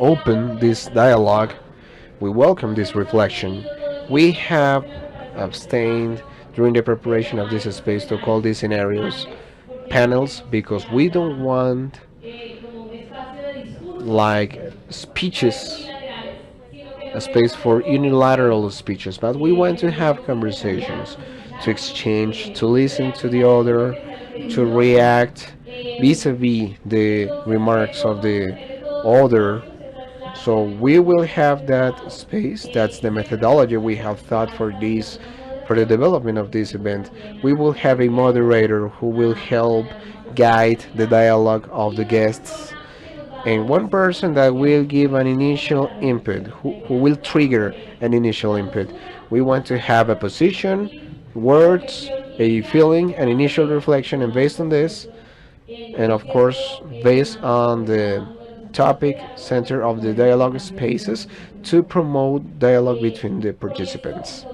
open this dialogue. We welcome this reflection. We have abstained during the preparation of this space to call these scenarios panels because we don't want like speeches, a space for unilateral speeches, but we want to have conversations, to exchange, to listen to the other, to react vis-a-vis the remarks of the other. So we will have that space. That's the methodology we have thought for this, for the development of this event. We will have a moderator who will help guide the dialogue of the guests, and one person that will give an initial input, who will trigger an initial input. We want to have a position, words, a feeling, an initial reflection, and based on this, and of course, based on the topic center of the dialogue spaces, to promote dialogue between the participants.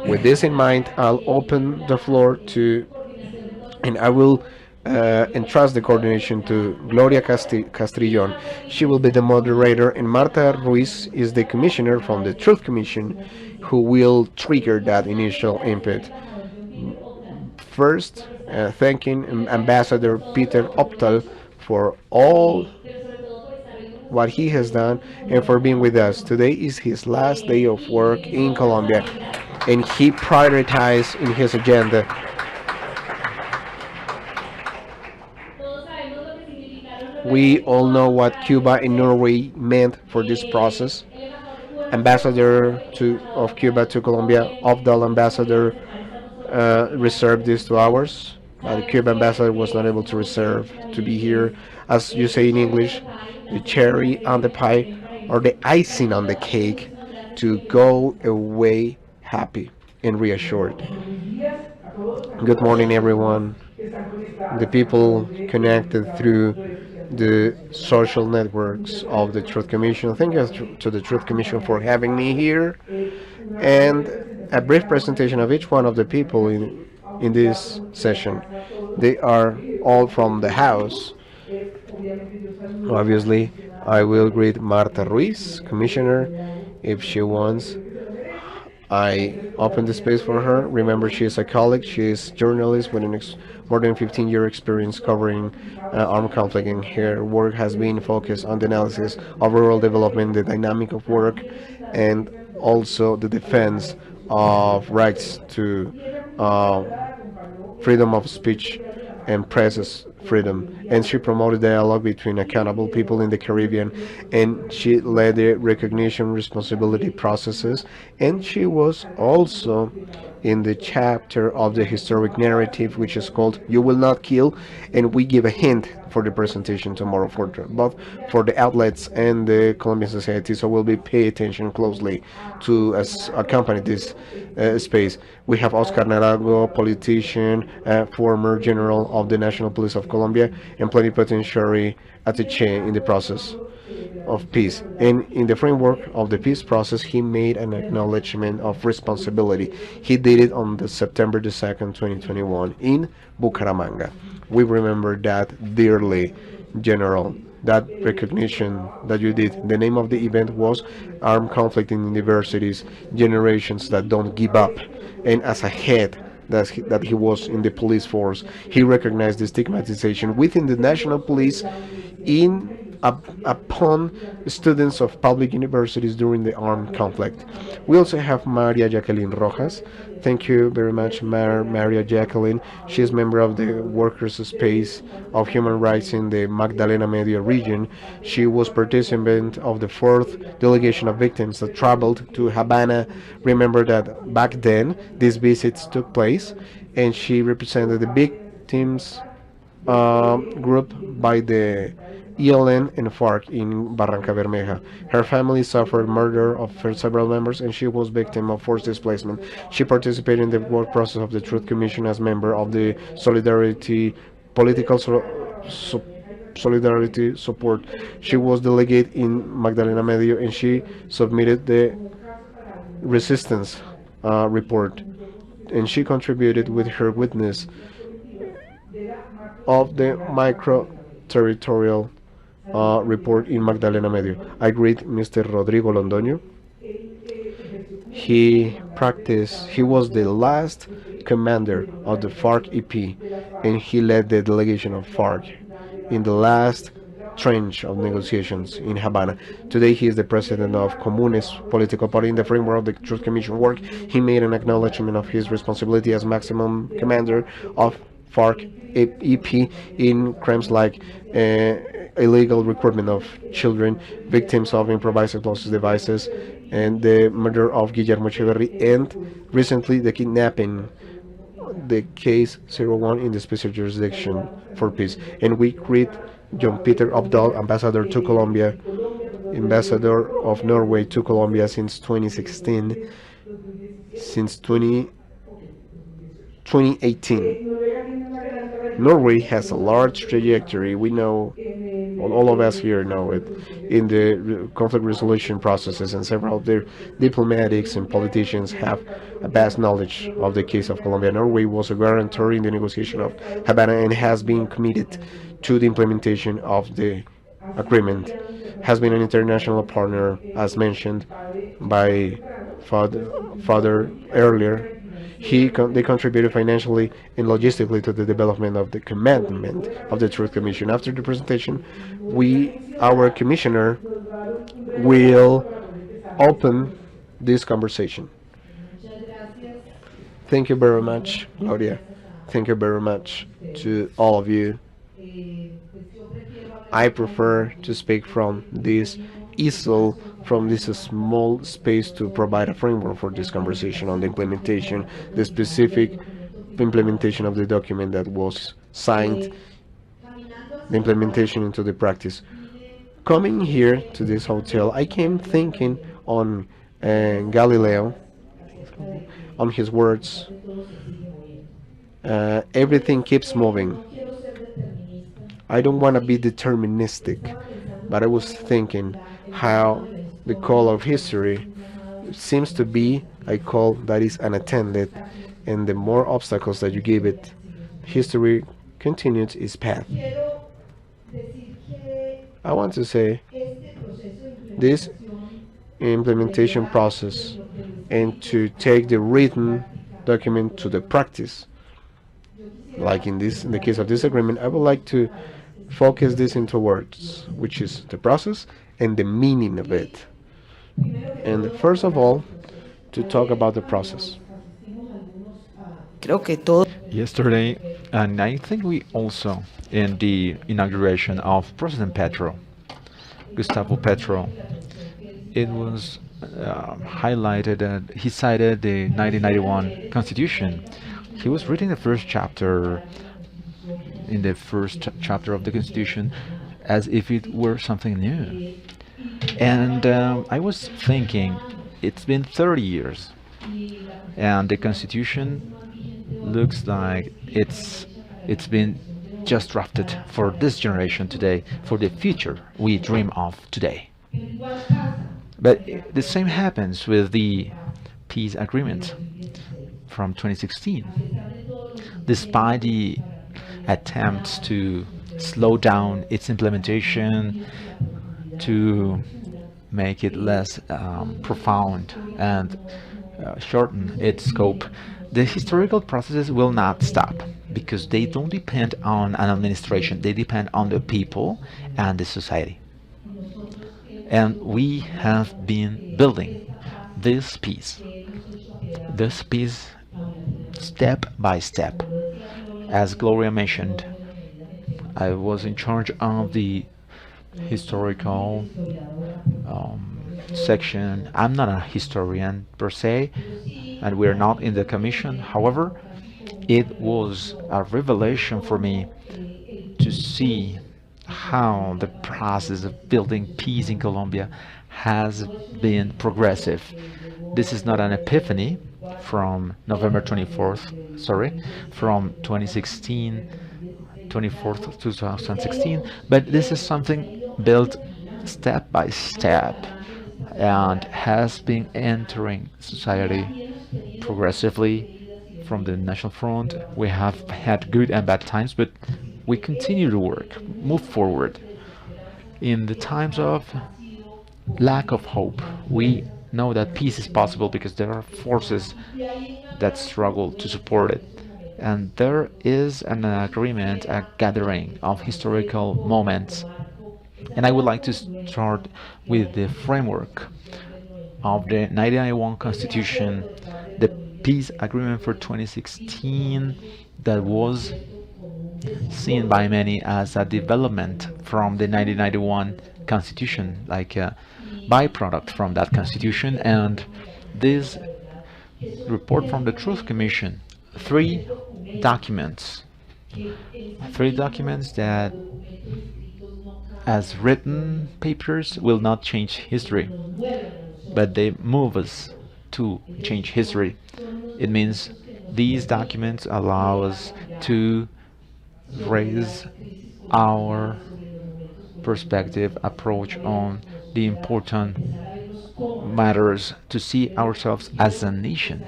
With this in mind, I'll open the floor to, and I will entrust the coordination to Gloria Castrillón. She will be the moderator, and Marta Ruiz is the commissioner from the Truth Commission who will trigger that initial input. First, thanking Ambassador Peter Optal for all what he has done and for being with us. Today is his last day of work in Colombia, and he prioritized in his agenda. We all know what Cuba and Norway meant for this process. Ambassador of Cuba to Colombia, Optal ambassador, reserved these 2 hours. The Cuban ambassador was not able to reserve to be here. As you say in English, the cherry on the pie or the icing on the cake to go away happy and reassured. Good morning, everyone. The people connected through the social networks of the Truth Commission. Thank you to the Truth Commission for having me here, and a brief presentation of each one of the people in this session. They are all from the House. Obviously, I will greet Marta Ruiz, Commissioner, if she wants. I open the space for her. Remember, she is a colleague. She is a journalist with more than 15-year experience covering armed conflict, and her work has been focused on the analysis of rural development, the dynamic of work, and also the defense of rights to freedom of speech and press freedom. And she promoted dialogue between accountable people in the Caribbean, and she led the recognition responsibility processes, and she was also in the chapter of the historic narrative, which is called You Will Not Kill, and we give a hint for the presentation tomorrow for both for the outlets and the Colombian society, so we'll be pay attention closely to accompany this space. We have Óscar Naranjo, politician, former general of the National Police of Colombia, and plenipotentiary attaché in the process of peace. And in the framework of the peace process, he made an acknowledgement of responsibility. He did it on the September the 2nd, 2021 in Bucaramanga. We remember that dearly, General. That recognition that you did. The name of the event was Armed Conflict in Universities, Generations That Don't Give Up. And as a head that he was in the police force, he recognized the stigmatization within the national police upon students of public universities during the armed conflict. We also have María Jackeline Rojas. Thank you very much, María Jackeline. She is member of the Workers' Space of Human Rights in the Magdalena Medio region. She was participant of the 4th delegation of victims that traveled to Havana. Remember that back then these visits took place, and she represented the victims group by the ELN and FARC in Barranca Bermeja. Her family suffered murder of several members, and she was victim of forced displacement. She participated in the work process of the Truth Commission as member of the Solidarity Political Solidarity Support. She was delegate in Magdalena Medio, and she submitted the resistance report, and she contributed with her witness of the micro-territorial report in Magdalena Medio. I greet Mr. Rodrigo Londoño. He was the last commander of the FARC EP, and he led the delegation of FARC in the last trench of negotiations in Havana. Today he is the president of Comunes political party. In the framework of the Truth Commission work, he made an acknowledgement of his responsibility as maximum commander of FARC EP in crimes like illegal recruitment of children, victims of improvised explosive devices, and the murder of Guillermo Echeverri, and recently the kidnapping, the case 01 in the special jurisdiction for peace. And we greet John Peter Abdal, ambassador to Colombia, ambassador of Norway to Colombia since 2016, since 2018. Norway has a large trajectory. We know, well, all of us here know it, in the conflict resolution processes, and several of their diplomatics and politicians have a vast knowledge of the case of Colombia. Norway was a guarantor in the negotiation of Havana and has been committed to the implementation of the agreement, has been an international partner, as mentioned by Father earlier. They contributed financially and logistically to the development of the commandment of the Truth Commission. After the presentation, our commissioner, will open this conversation. Thank you very much, Gloria. Thank you very much to all of you. I prefer to speak from this easel, from this small space, to provide a framework for this conversation on the implementation, the specific implementation of the document that was signed, the implementation into the practice. Coming here to this hotel, I came thinking on Galileo, on his words, everything keeps moving. I don't want to be deterministic, but I was thinking how the call of history seems to be a call that is unattended, and the more obstacles that you give it, history continues its path. I want to say this implementation process, and to take the written document to the practice, like in the case of this agreement, I would like to focus this into words, which is the process and the meaning of it. And first of all, to talk about the process. Yesterday, and I think we also, in the inauguration of President Petro, Gustavo Petro, it was highlighted that he cited the 1991 Constitution. He was reading the first chapter, in the first chapter of the Constitution, as if it were something new. And I was thinking, it's been 30 years, and the Constitution looks like it's been just drafted for this generation today, for the future we dream of today. But the same happens with the peace agreement from 2016. Despite the attempts to slow down its implementation, to make it less profound and shorten its scope, the historical processes will not stop, because they don't depend on an administration, they depend on the people and the society. And we have been building this peace step by step. As Gloria mentioned, I was in charge of the historical section. I'm not a historian per se, and we're not in the commission. However, it was a revelation for me to see how the process of building peace in Colombia has been progressive. This is not an epiphany from November 24th, from 2016, 24th, 2016, but this is something built step by step and has been entering society progressively. From the National Front, we have had good and bad times, but we continue to work, move forward. In the times of lack of hope, we know that peace is possible because there are forces that struggle to support it. And there is an agreement, a gathering of historical moments. And I would like to start with the framework of the 1991 Constitution, the peace agreement for 2016 that was seen by many as a development from the 1991 Constitution, like a byproduct from that Constitution. And this report from the Truth Commission, three documents, three documents that, as written papers, will not change history, but they move us to change history. It means these documents allow us to raise our perspective, approach on the important matters, to see ourselves as a nation.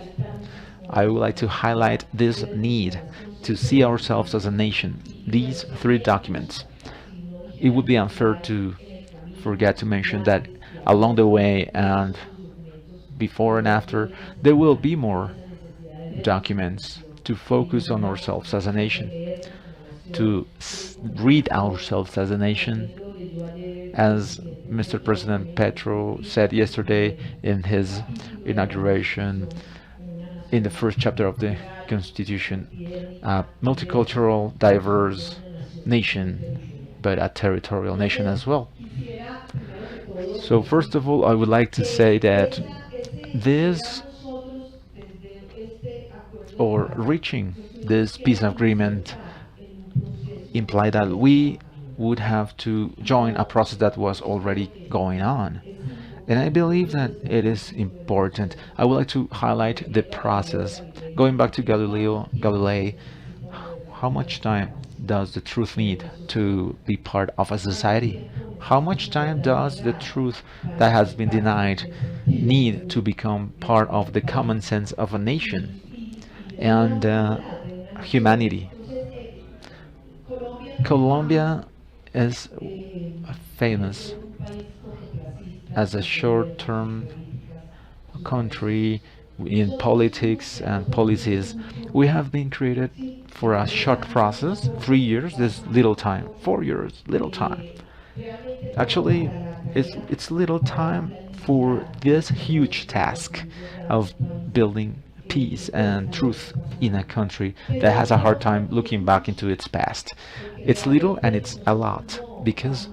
I would like to highlight this need to see ourselves as a nation. These three documents. It would be unfair to forget to mention that along the way and before and after, there will be more documents to focus on ourselves as a nation, to read ourselves as a nation. As Mr. President Petro said yesterday in his inauguration, in the first chapter of the Constitution, a multicultural, diverse nation, but a territorial nation as well. So first of all, I would like to say that this, or reaching this peace agreement, implied that we would have to join a process that was already going on. And I believe that it is important. I would like to highlight the process. Going back to Galilei, how much time does the truth need to be part of a society? How much time does the truth that has been denied need to become part of the common sense of a nation and humanity? Colombia is famous as a short-term country in politics and policies. We have been created for a short process, 3 years, this little time, 4 years, little time. Actually, it's little time for this huge task of building peace and truth in a country that has a hard time looking back into its past. It's little and it's a lot because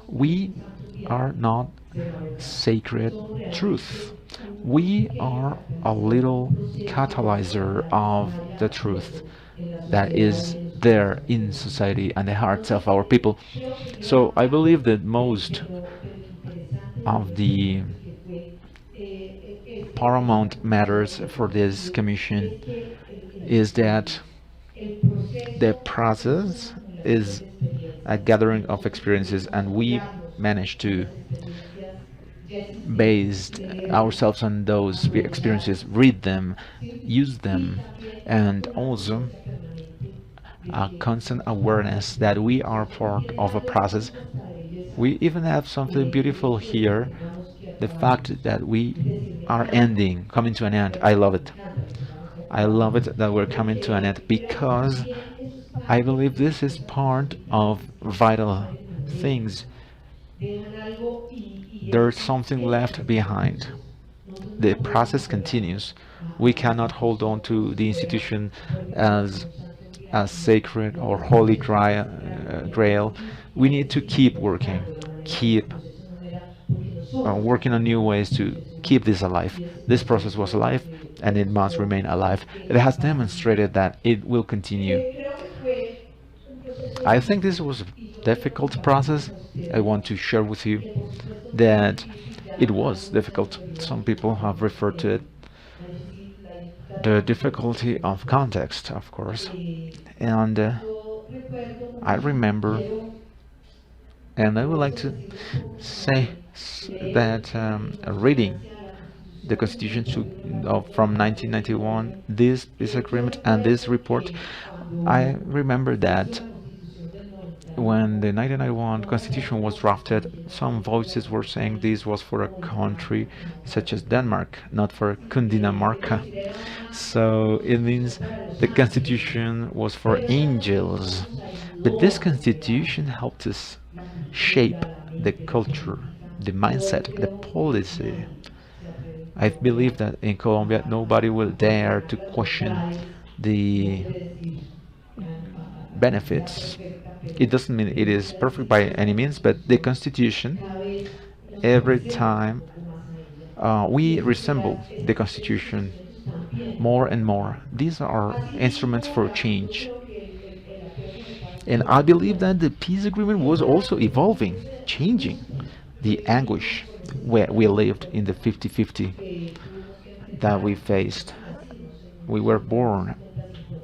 we are not sacred truth. We are a little catalyzer of the truth that is there in society and the hearts of our people. So I believe that most of the paramount matters for this commission is that the process is a gathering of experiences, and we managed to base ourselves on those experiences, read them, use them, and also a constant awareness that we are part of a process. We even have something beautiful here, the fact that we are ending, coming to an end. I love it. I love it that we're coming to an end because I believe this is part of vital things. There's something left behind. The process continues. We cannot hold on to the institution as a sacred or holy grail. We need to keep working, keep working on new ways to keep this alive. This process was alive and it must remain alive. It has demonstrated that it will continue. I think this was a difficult process. I want to share with you that it was difficult. Some people have referred to it. The difficulty of context, of course. And I remember, and I would like to say that reading the Constitution from 1991, this agreement and this report, I remember that when the 1991 constitution was drafted, some voices were saying this was for a country such as Denmark, not for Cundinamarca. So it means the constitution was for angels. But this constitution helped us shape the culture, the mindset, the policy. I believe that in Colombia nobody will dare to question the benefits. It doesn't mean it is perfect by any means, but the Constitution, every time we resemble the Constitution more and more. These are instruments for change. And I believe that the peace agreement was also evolving, changing the anguish where we lived in the 50-50 that we faced. We were born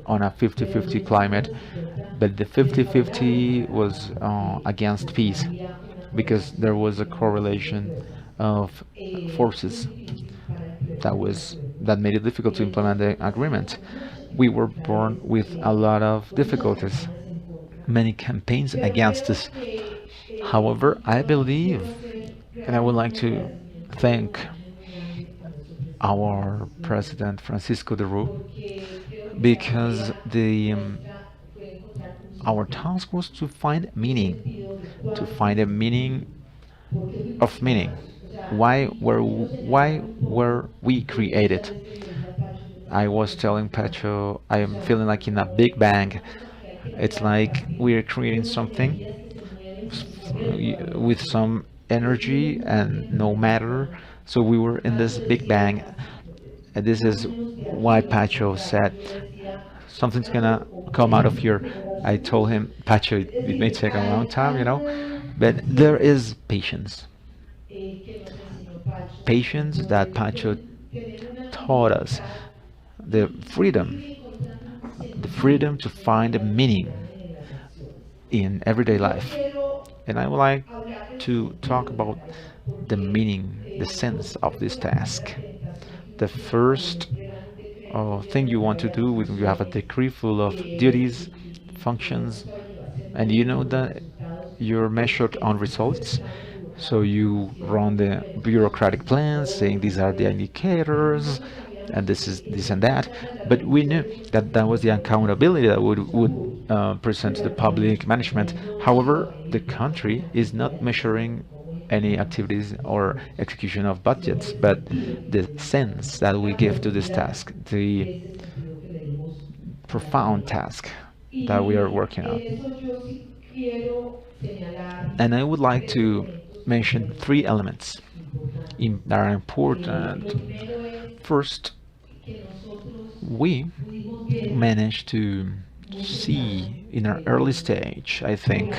on a 50-50 climate, but the 50-50 was against peace because there was a correlation of forces that made it difficult to implement the agreement. We were born with a lot of difficulties, many campaigns against us. However, I believe, and I would like to thank our president Francisco de Roo, because the our task was to find meaning, to find a meaning of meaning. Why were we created? I was telling Pacho, I am feeling like in a big bang. It's like we're creating something with some energy and no matter. So we were in this big bang. And this is why Pacho said something's gonna come out of here. I told him, Pacho, it may take a long time, but there is patience. Patience that Pacho taught us, the freedom, the freedom to find a meaning in everyday life. And I would like to talk about the meaning, the sense of this task. The first thing you want to do when you have a decree full of duties, functions, and you know that you're measured on results. So you run the bureaucratic plans saying these are the indicators and this is this and that. But we knew that that was the accountability that would present to the public management. However, the country is not measuring any activities or execution of budgets, but the sense that we give to this task, the profound task that we are working on. And I would like to mention three elements that are important. First, we managed to see in our early stage, I think,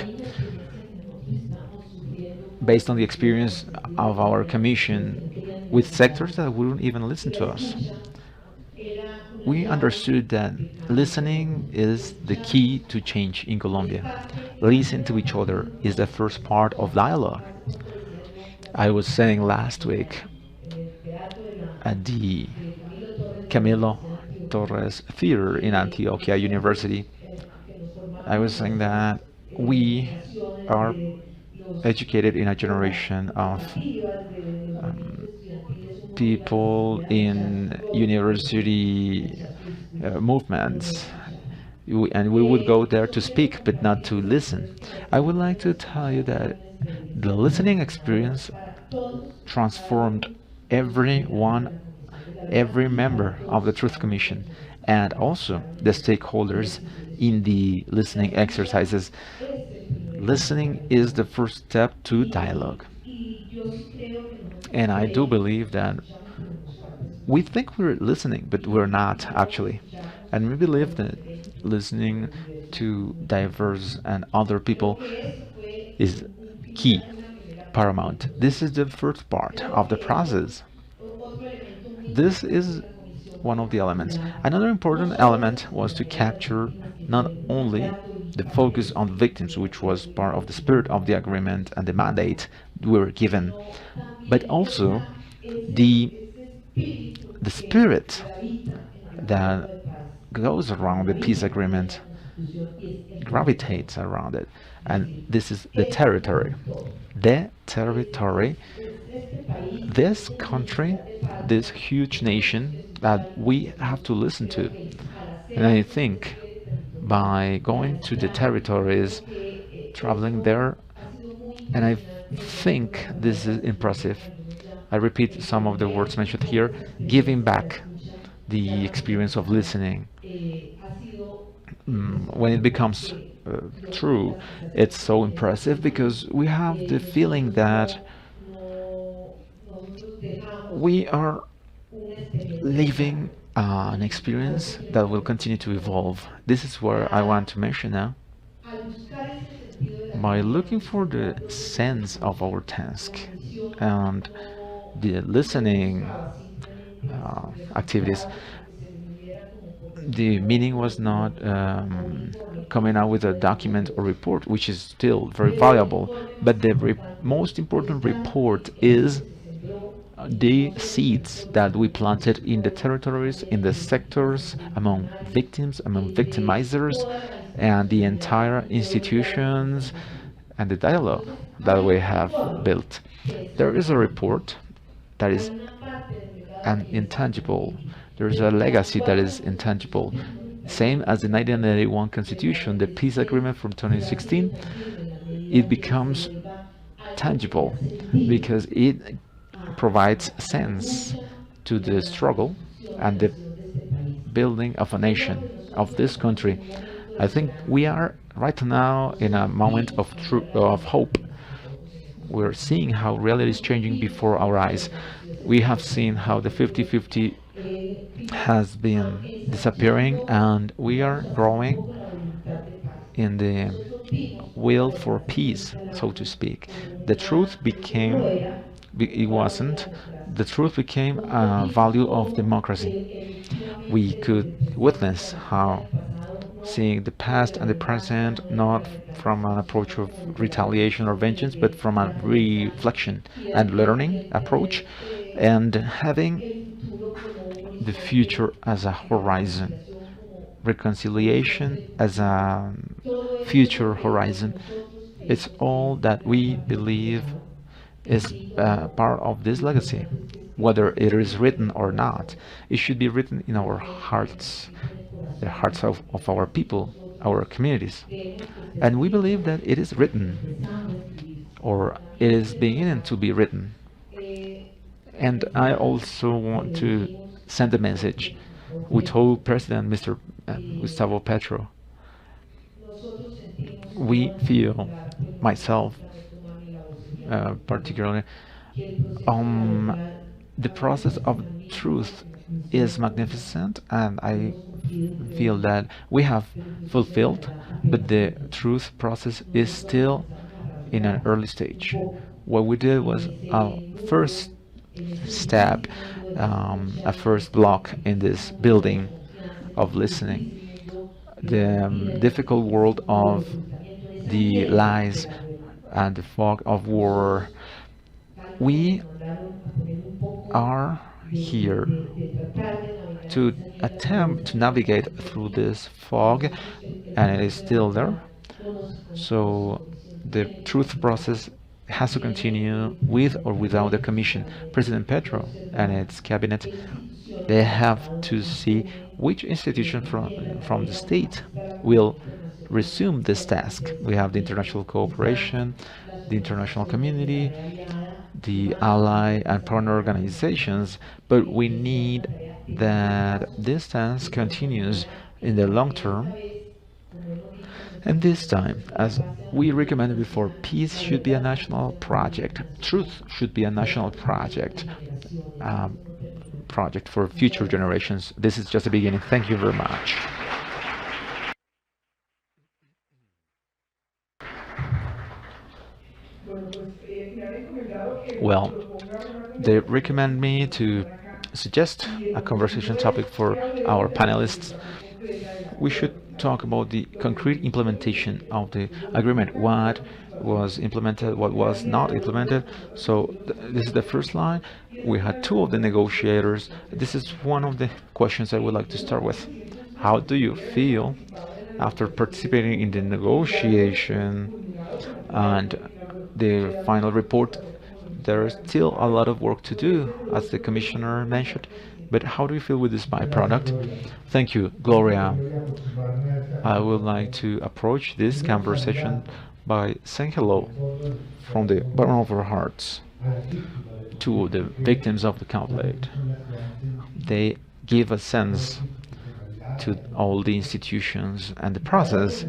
based on the experience of our commission with sectors that wouldn't even listen to us. We understood that listening is the key to change in Colombia. Listen to each other is the first part of dialogue. I was saying last week at the Camilo Torres Theater in Antioquia University, I was saying that we are educated in a generation of people in university movements, and we would go there to speak but not to listen. I would like to tell you that the listening experience transformed everyone, every member of the Truth Commission, and also the stakeholders in the listening exercises. Listening is the first step to dialogue. And I do believe that we think we're listening, but we're not actually. And we believe that listening to diverse and other people is key, paramount. This is the first part of the process. This is one of the elements. Another important element was to capture not only the focus on victims, which was part of the spirit of the agreement and the mandate we were given, but also the the spirit that goes around the peace agreement. gravitates around it, and this is the territory. The territory, this country, this huge nation that we have to listen to. And I think by going to the territories, traveling there, and I think this is impressive. I repeat some of the words mentioned here, giving back the experience of listening. When it becomes true, it's so impressive because we have the feeling that we are living an experience that will continue to evolve. This is where I want to mention now. By looking for the sense of our task and the listening activities, the meaning was not coming out with a document or report, which is still very valuable, but the most important report is the seeds that we planted in the territories, in the sectors, among victims, among victimizers, and the entire institutions, and the dialogue that we have built. There is a report that is an intangible. There is a legacy that is intangible. Same as the 1981 Constitution, the peace agreement from 2016, it becomes tangible because it provides sense to the struggle and the building of a nation, of this country. I think we are right now in a moment of hope. We're seeing how reality is changing before our eyes. We have seen how the 50-50 has been disappearing, and we are growing in the will for peace, so to speak. The truth became, it wasn't, the truth became a value of democracy. We could witness how seeing the past and the present not from an approach of retaliation or vengeance, but from a reflection and learning approach, and having the future as a horizon, reconciliation as a future horizon. It's all that we believe is part of this legacy. Whether it is written or not, it should be written in our hearts, the hearts of our people, our communities. And we believe that it is written, or it is beginning to be written. And I also want to send a message. We told President Mr. Gustavo Petro, we feel, myself particularly, the process of truth is magnificent, and I feel that we have fulfilled, but the truth process is still in an early stage. What we did was a first step, a first block in this building of listening. The difficult world of the lies and the fog of war. We are here to attempt to navigate through this fog, and it is still there. So the truth process has to continue with or without the commission. President Petro and its cabinet, they have to see which institution from the state will resume this task. We have the international cooperation, the international community, the ally and partner organizations, but we need that this task continues in the long term. And this time, as we recommended before, peace should be a national project. Truth should be a national project, project for future generations. This is just the beginning. Thank you very much. Well, they recommend me to suggest a conversation topic for our panelists. We should talk about the concrete implementation of the agreement. What was implemented, what was not implemented. So this is the first line. We had two of the negotiators. This is one of the questions I would like to start with. How do you feel After participating in the negotiation and the final report, there is still a lot of work to do, as the commissioner mentioned. But how do you feel with this byproduct? Thank you, Gloria. I would like to approach this conversation by saying hello from the bottom of our hearts to the victims of the conflict. They give a sense to all the institutions and the process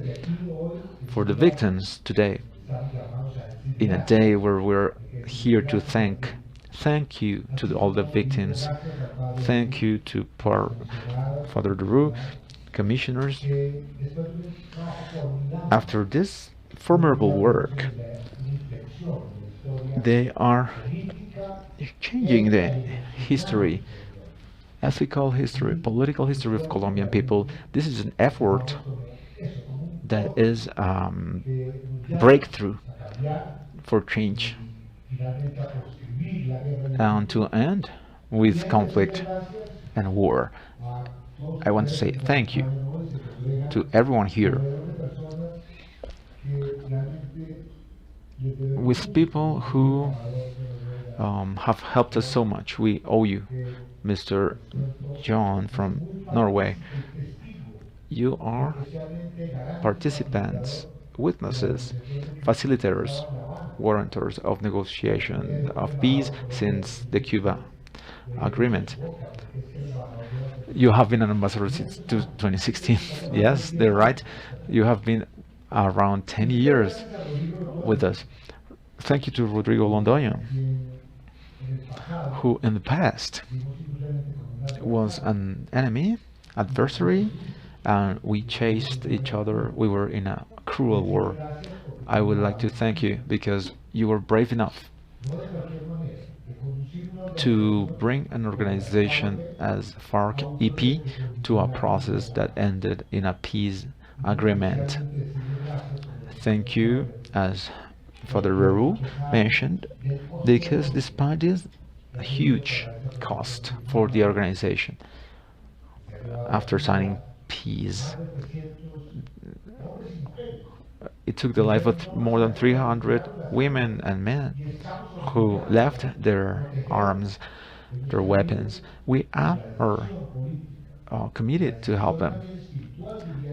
for the victims today, in a day where we're here to thank you to all the victims, thank you to Father Duru, commissioners. After this formidable work, they are changing the history, ethical history, political history of Colombian people. This is an effort that is breakthrough for change and to end with conflict and war. I want to say thank you to everyone here, with people who have helped us so much. We owe you, Mr. John from Norway. You are participants, witnesses, facilitators, warrantors of negotiation of peace since the Cuba agreement. You have been an ambassador since 2016. Yes, they're right. You have been around 10 years with us. Thank you to Rodrigo Londoño, who in the past was an enemy, adversary, and we chased each other. We were in a cruel war. I would like to thank you because you were brave enough to bring an organization as FARC EP to a process that ended in a peace agreement. Thank you, as Father Reru mentioned, because despite this huge cost for the organization, after signing peace, it took the life of more than 300 women and men who left their arms, their weapons. We are committed to help them.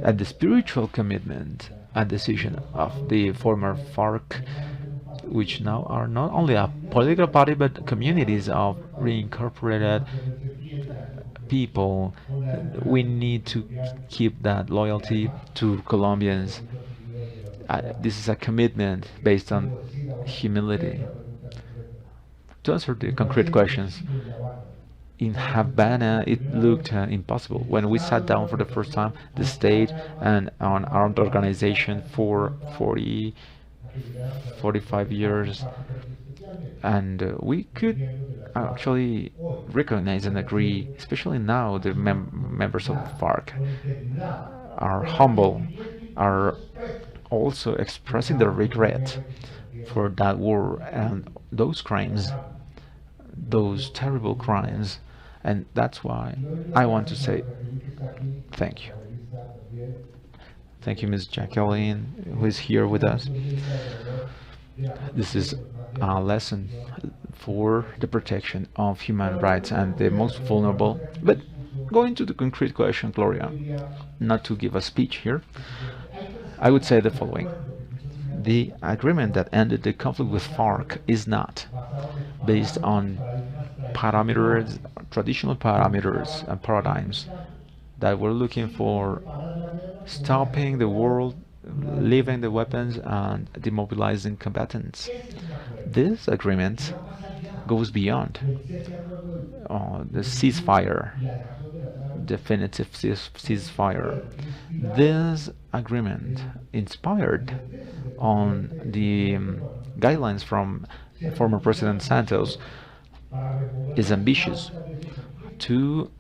And the spiritual commitment and decision of the former FARC, which now are not only a political party but communities of reincorporated people. We need to keep that loyalty to Colombians. This is a commitment based on humility. To answer the concrete questions, in Havana it looked impossible. When we sat down for the first time, the state and an armed organization for 45 years, and we could actually recognize and agree, especially now the members of FARC are humble, are also expressing their regret for that war and those crimes, those terrible crimes. And that's why I want to say thank you. Thank you, Ms. Jackeline, who is here with us. This is a lesson for the protection of human rights and the most vulnerable. But going to the concrete question, Gloria, not to give a speech here, I would say the following. The agreement that ended the conflict with FARC is not based on parameters, traditional parameters and paradigms that were looking for stopping the world, leaving the weapons and demobilizing combatants. This agreement goes beyond the ceasefire, definitive ceasefire. This agreement, inspired on the guidelines from former President Santos, is ambitious to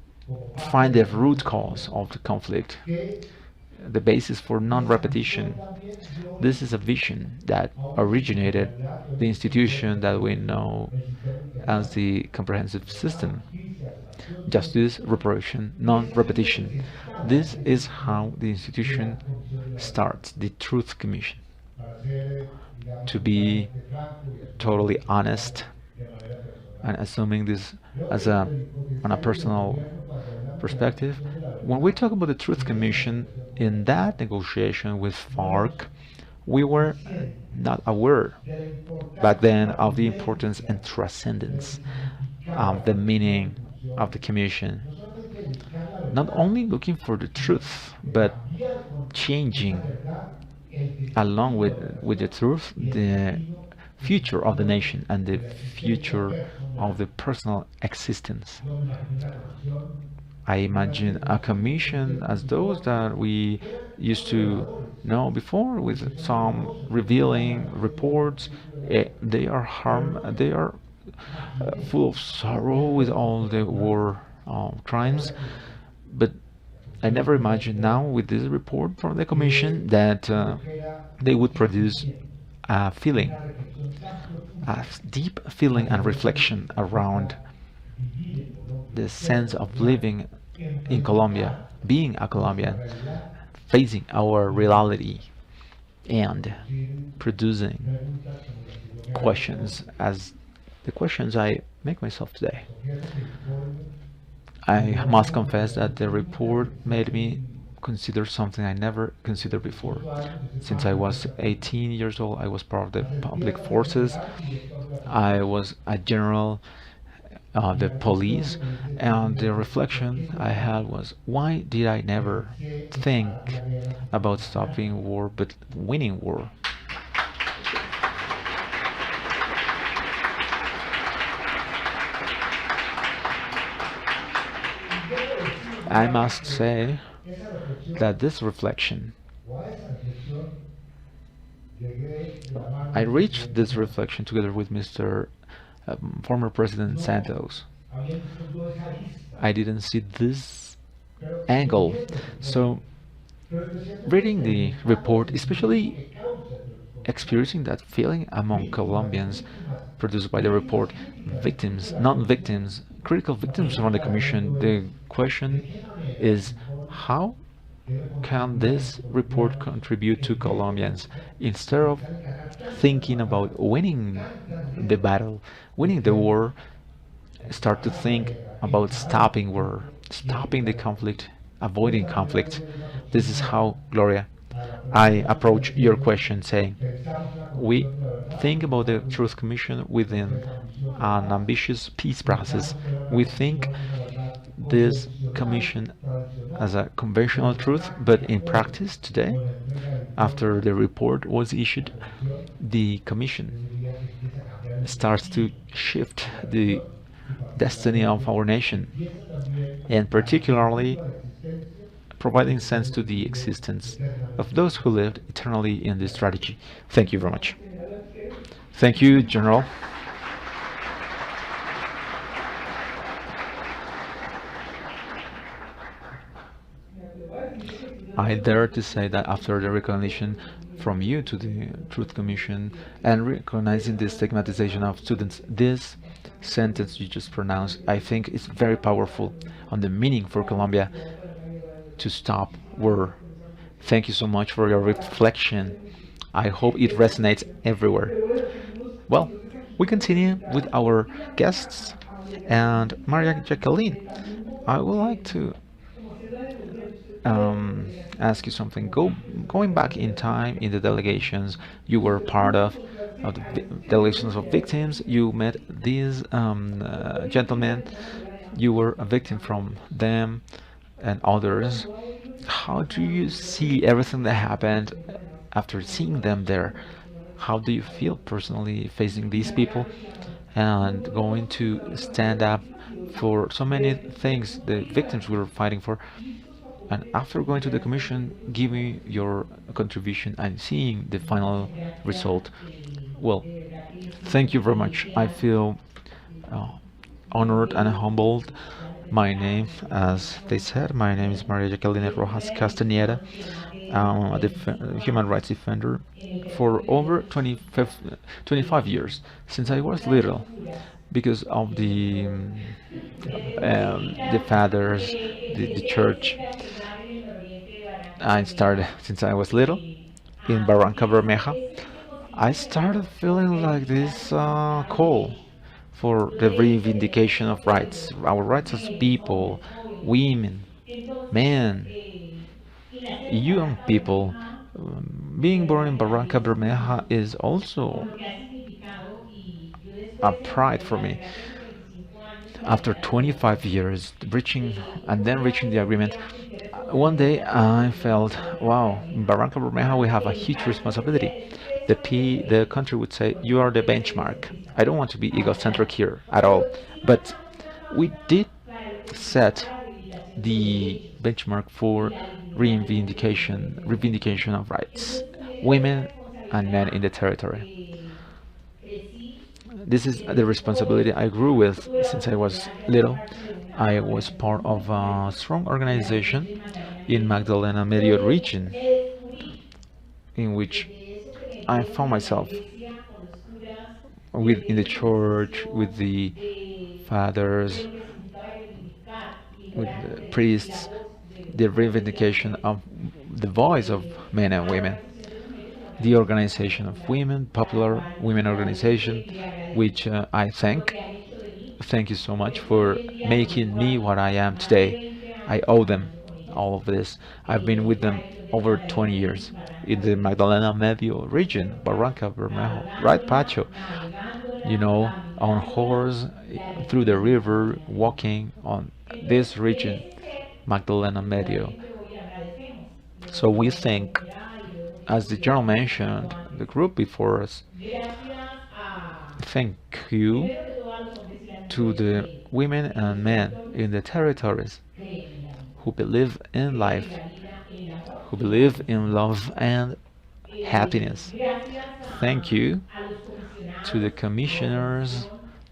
find the root cause of the conflict, the basis for non-repetition. This is a vision that originated the institution that we know as the comprehensive system. justice, reparation, non-repetition. This is how the institution starts, the Truth Commission. To be totally honest and assuming this as on a personal perspective, when we talk about the Truth Commission, in that negotiation with FARC, we were not aware back then of the importance and transcendence of the meaning of the commission. Not only looking for the truth, but changing along with the truth the future of the nation and the future of the personal existence. I imagine a commission as those that we used to know before, with some revealing reports. They are they are full of sorrow with all the war crimes, but I never imagined now with this report from the commission that they would produce a feeling, a deep feeling and reflection around the sense of living in Colombia, being a Colombian, facing our reality, and producing questions as the questions I make myself today. I must confess that the report made me consider something I never considered before. Since I was 18 years old, I was part of the public forces. I was a general of the police, and the reflection I had was, why did I never think about stopping war but winning war? I must say that this reflection, I reached this reflection together with Mr. Former President Santos. I didn't see this angle. So, reading the report, especially experiencing that feeling among Colombians produced by the report, victims, non-victims, critical victims from the Commission, the question is, how can this report contribute to Colombians? Instead of thinking about winning the battle, winning the war, start to think about stopping war, stopping the conflict, avoiding conflict. This is how, Gloria, I approach your question, saying we think about the Truth Commission within an ambitious peace process. We think this commission as a conventional truth, but in practice today, after the report was issued, the commission starts to shift the destiny of our nation, and particularly providing sense to the existence of those who lived eternally in this strategy. Thank you very much. Thank you, General. I dare to say that after the recognition from you to the Truth Commission and recognizing the stigmatization of students, this sentence you just pronounced, I think is very powerful on the meaning for Colombia to stop war. Thank you so much for your reflection. I hope it resonates everywhere. Well, we continue with our guests, and María Jackeline, I would like to ask you something. Going back in time in the delegations you were part of the delegations of victims, you met these gentlemen, you were a victim from them and others. How do you see everything that happened after seeing them there? How do you feel personally facing these people and going to stand up for so many things the victims were fighting for? And after going to the commission, giving your contribution and seeing the final result, well, thank you very much. I feel honored and humbled. My name, as they said, my name is María Jackeline Rojas Castaneda. I'm a human rights defender for over 25 years, since I was little. because of the fathers, the church. I started since I was little in Barranca Bermeja. I started feeling like this call for the reivindication of rights, our rights as people, women, men, young people. Being born in Barranca Bermeja is also a pride for me. After 25 years, reaching the agreement, one day I felt, wow, in Barranca Bermeja we have a huge responsibility. The country would say, you are the benchmark. I don't want to be egocentric here at all, but we did set the benchmark for reivindication of rights, women and men in the territory. This is the responsibility I grew with since I was little. I was part of a strong organization in Magdalena Medio region in which I found myself in the church with the fathers, with the priests, the reivindication of the voice of men and women, the organization of women, popular women organization, which I thank. Thank you so much for making me what I am today. I owe them all of this. I've been with them over 20 years in the Magdalena Medio region, Barranca Bermejo, right, Pacho? On horse through the river, walking on this region, Magdalena Medio. So we think, as the general mentioned, the group before us, thank you to the women and men in the territories who believe in life, who believe in love and happiness. Thank you to the commissioners,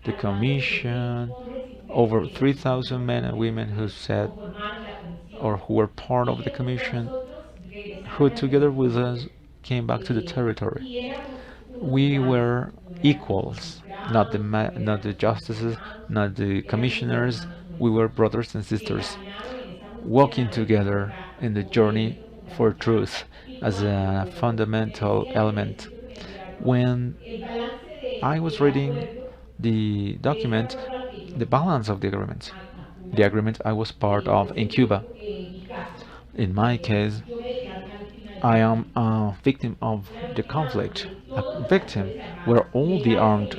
the commission, over 3,000 men and women who said or who were part of the commission, who together with us came back to the territory. We were equals, not the justices, not the commissioners. We were brothers and sisters, walking together in the journey for truth as a fundamental element. When I was reading the document, the balance of the agreement I was part of in Cuba. In my case, I am a victim of the conflict, a victim where all the armed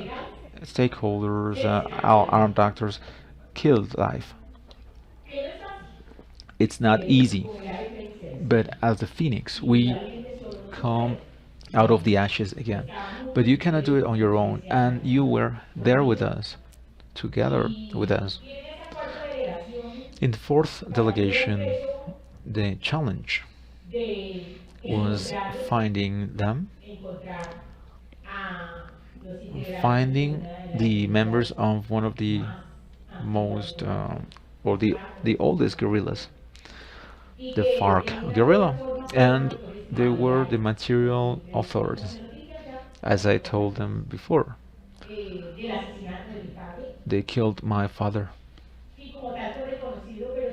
stakeholders, our armed actors, killed life. It's not easy, but as the phoenix, we come out of the ashes again. But you cannot do it on your own, and you were there with us, together with us. In the fourth delegation, the challenge was finding the members of one of the most or the oldest guerrillas, the FARC guerrilla, and they were the material authorities, as I told them before. They killed my father.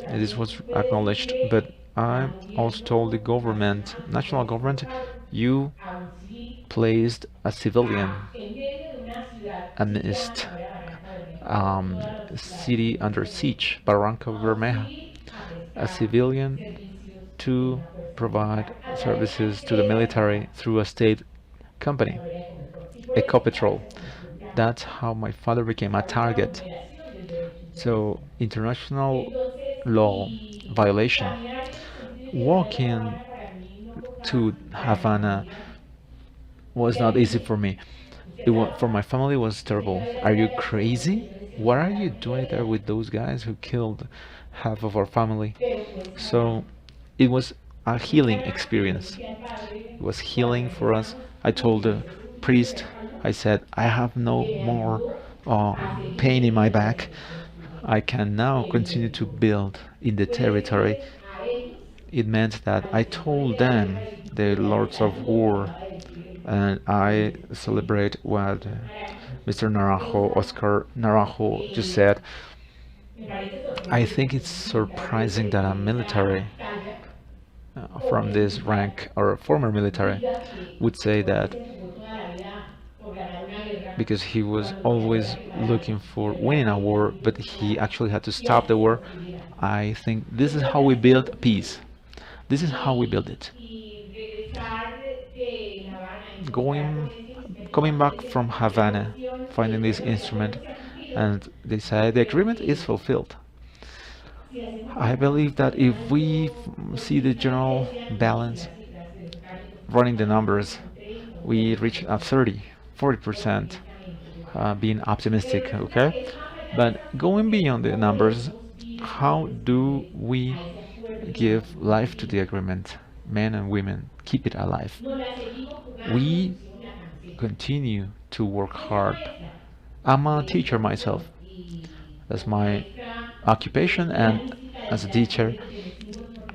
And this was acknowledged, but I also told the government, national government, you placed a civilian amidst city under siege, Barranca Bermeja, a civilian to provide services to the military through a state company, Ecopetrol. That's how my father became a target. So, international law violation. Walking to Havana was not easy for me. For my family it was terrible. Are you crazy? What are you doing there with those guys who killed half of our family? So it was a healing experience. It was healing for us. I told the priest, I said, I have no more pain in my back. I can now continue to build in the territory. It meant that I told them, the lords of war, and I celebrate what Mr. Naranjo, Óscar Naranjo, just said, I think it's surprising that a military from this rank or a former military would say that because he was always looking for winning a war, but he actually had to stop the war. I think this is how we build peace. This is how we build it. Going, coming back from Havana, finding this instrument, and they say the agreement is fulfilled. I believe that if we see the general balance, running the numbers, we reach a 30, 40%, being optimistic, okay? But going beyond the numbers, how do we give life to the agreement? Men and women, keep it alive. We continue to work hard. I'm a teacher myself. That's my occupation, and as a teacher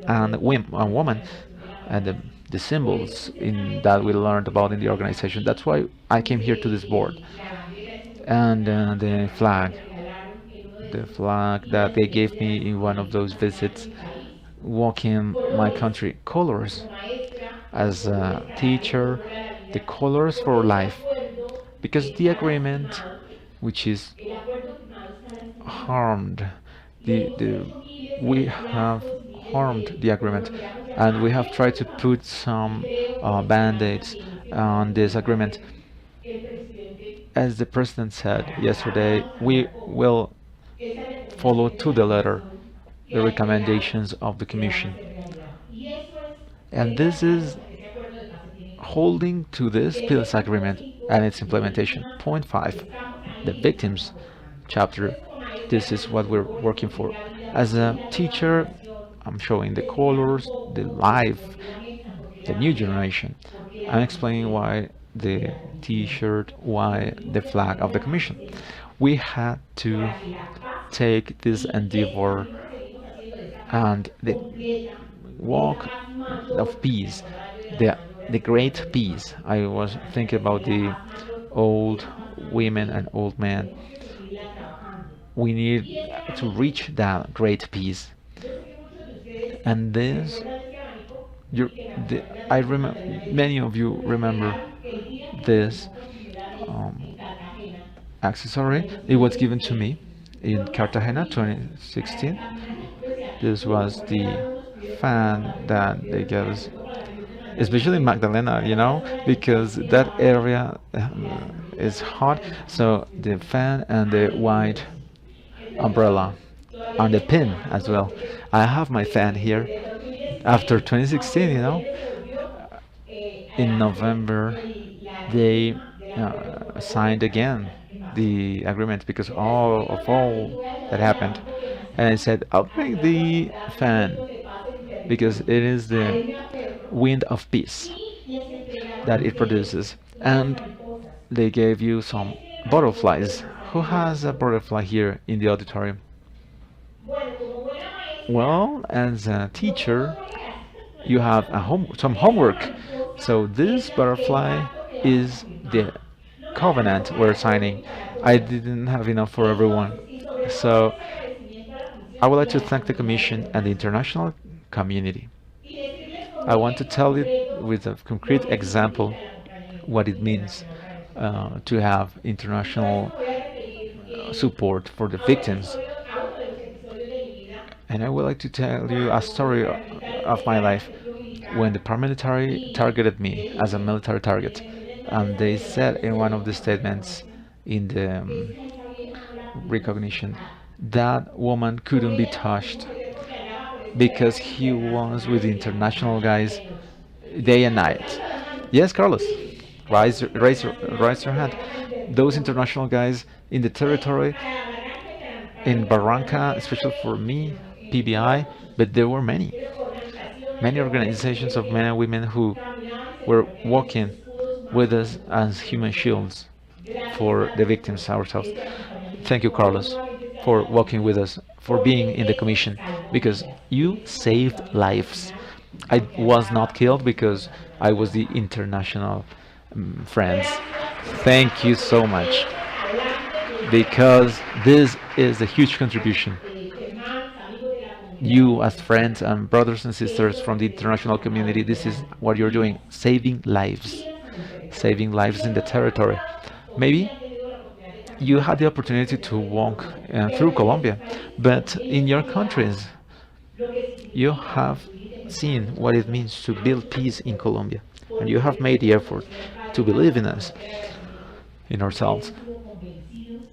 and a woman, and the symbols in that we learned about in the organization. That's why I came here to this board. And the flag that they gave me in one of those visits, walking my country, colors. As a teacher, the colors for life. Because the agreement, which is harmed, the we have harmed the agreement, and we have tried to put some band-aids on this agreement. As the president said yesterday, we will follow to the letter the recommendations of the Commission. And this is holding to this peace agreement and its implementation. Point 5, the victims chapter. This is what we're working for. As a teacher, I'm showing the colors, the life, the new generation. I'm explaining why the t-shirt, why the flag of the Commission. We had to take this endeavor and the walk of peace, the great peace. I was thinking about the old women and old men. We need to reach that great peace. And this, I remember, many of you remember this um, accessory. It was given to me in Cartagena 2016. This was the fan that they gave us, especially in Magdalena, because that area is hot. So the fan and the white umbrella and the pin as well. I have my fan here. After 2016, in November, they signed again the agreement because all that happened. And I said, I'll bring the fan because it is the wind of peace that it produces. And they gave you some butterflies. Who has a butterfly here in the auditorium? Well, as a teacher, you have some homework. So this butterfly is the covenant we're signing. I didn't have enough for everyone. So I would like to thank the Commission and the international community. I want to tell you with a concrete example what it means to have international support for the victims. And I would like to tell you a story of my life when the paramilitary targeted me as a military target. And they said in one of the statements in the recognition that woman couldn't be touched because he was with the international guys day and night. Yes, Carlos, raise your hand. Those international guys in the territory, in Barranca, especially for me, PBI, but there were many organizations of men and women who were walking with us as human shields for the victims ourselves. Thank you, Carlos, for walking with us, for being in the Commission, because you saved lives. I was not killed because I was the international friends. Thank you so much. because this is a huge contribution. You, as friends and brothers and sisters from the international community, this is what you're doing, saving lives in the territory. Maybe you had the opportunity to walk through Colombia, but in your countries, you have seen what it means to build peace in Colombia, and you have made the effort to believe in us, in ourselves.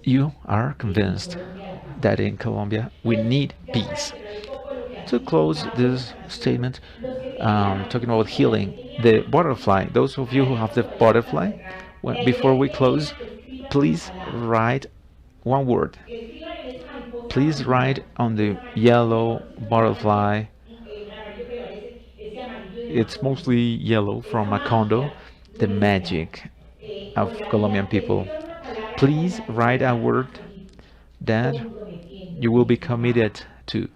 You are convinced that in Colombia we need peace. To close this statement, talking about healing, the butterfly, those of you who have the butterfly, before we close, please write one word. Please write on the yellow butterfly. It's mostly yellow from Macondo, the magic of Colombian people. Please write a word that you will be committed to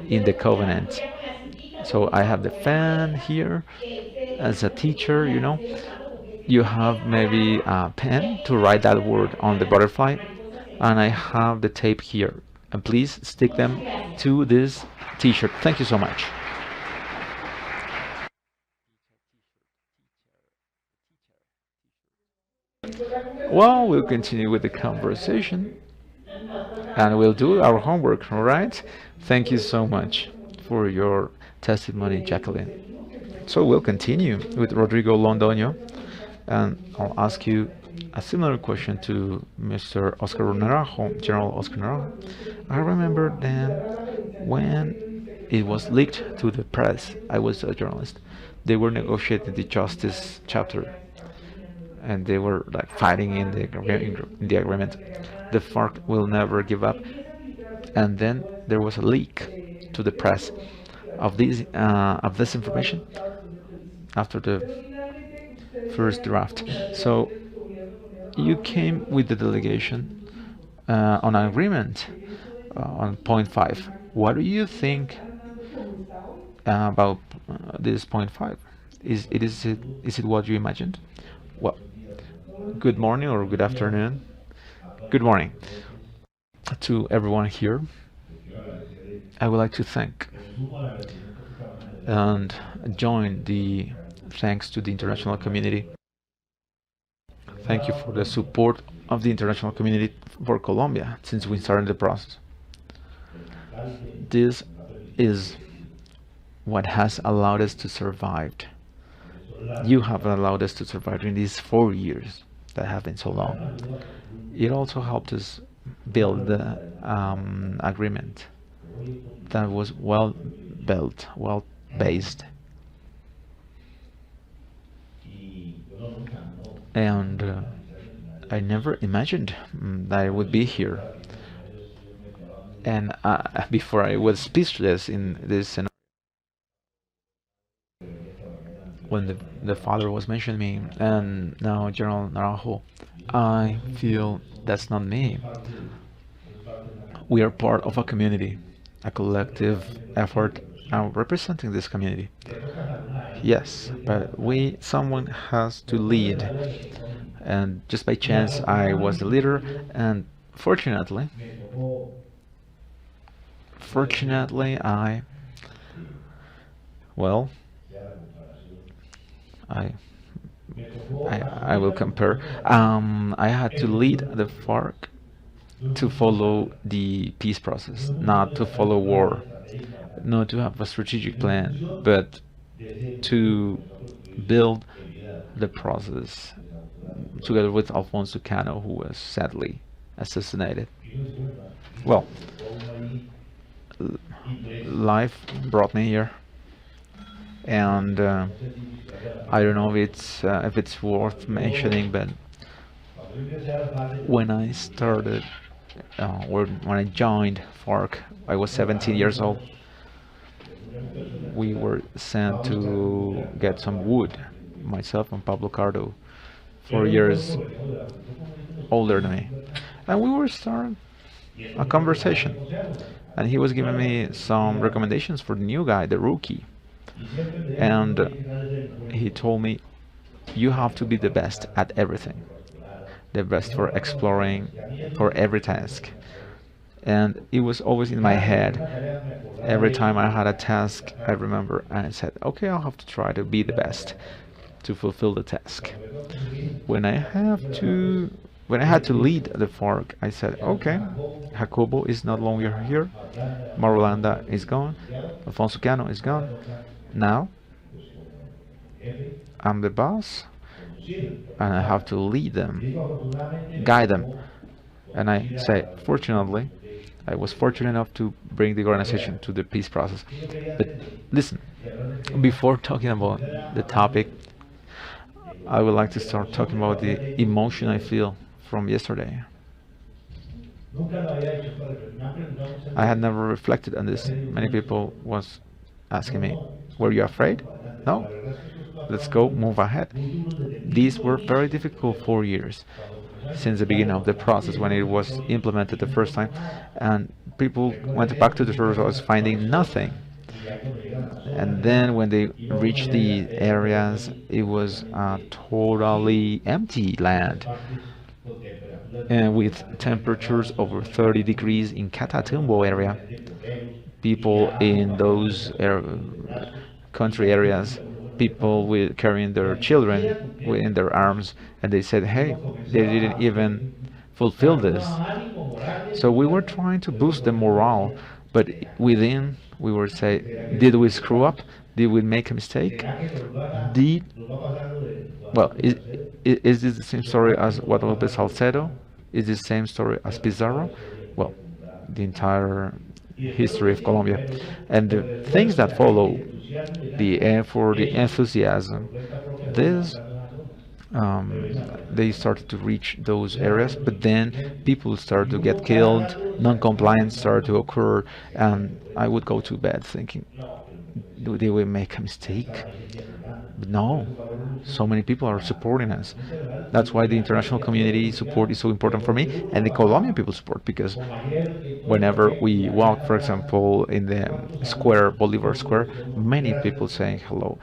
in the covenant. So I have the fan here as a teacher, you have maybe a pen to write that word on the butterfly, and I have the tape here. And please stick them to this t-shirt. Thank you so much. Well, we'll continue with the conversation and we'll do our homework, all right? Thank you so much for your testimony, Jacqueline. So we'll continue with Rodrigo Londoño, and I'll ask you a similar question to Mr. Óscar Naranjo, General Óscar Naranjo. I remember then when it was leaked to the press, I was a journalist, they were negotiating the justice chapter, and they were like fighting in the agreement. The FARC will never give up, and then there was a leak to the press of this information after the first draft. So you came with the delegation on an agreement on point 5. What do you think about this point 5? Is it what you imagined? Well, good morning or good afternoon. Good morning to everyone here. I would like to thank and join the thanks to the international community. Thank you for the support of the international community for Colombia since we started the process. This is what has allowed us to survive. You have allowed us to survive during these 4 years that have been so long. It also helped us build the agreement that was well built, well based. And I never imagined that I would be here. And before I was speechless in this scenario. When the father was mentioning me, and now General Naranjo, I feel that's not me. We are part of a community, a collective effort representing this community. Yes, but someone has to lead, and just by chance I was the leader, and fortunately I will compare. I had to lead the FARC to follow the peace process, not to follow war, not to have a strategic plan, but to build the process together with Alfonso Cano, who was sadly assassinated. Well, life brought me here, and I don't know if it's worth mentioning, but when I started, or when I joined FARC, I was 17 years old. We were sent to get some wood, myself and Pablo Cardo, 4 years older than me, and we were starting a conversation, and he was giving me some recommendations for the new guy, the rookie, and he told me, you have to be the best at everything. the best for exploring for every task. And it was always in my head. Every time I had a task, I remember and I said, okay, I'll have to try to be the best to fulfill the task. When I have to when I had to lead the FARC, I said, okay, Jacobo is no longer here, Marulanda is gone, Alfonso Cano is gone. Now I'm the boss and I have to lead them, guide them. And I say, fortunately, I was fortunate enough to bring the organization to the peace process. But listen, before talking about the topic, I would like to start talking about the emotion I feel from yesterday. I had never reflected on this. Many people was asking me, were you afraid? No. Let's go, move ahead. These were very difficult 4 years since the beginning of the process when it was implemented the first time, and people went back to the service finding nothing. And then when they reached the areas, it was a totally empty land, and with temperatures over 30 degrees in Catatumbo area. People in those country areas, people with carrying their children in their arms, and they said, hey, they didn't even fulfill this. So we were trying to boost the morale, but within we were saying, did we screw up? Did we make a mistake? Did well, is this the same story as Guadalupe Salcedo? Is this the same story as Pizarro? Well, the entire history of Colombia and the things that follow, the effort, the enthusiasm, this they started to reach those areas, but then people started to get killed, non-compliance started to occur, and I would go to bed thinking, did we make a mistake? But no, so many people are supporting us. That's why the international community support is so important for me, and the Colombian people support, because whenever we walk, for example, in the square, Bolivar Square, many people saying hello,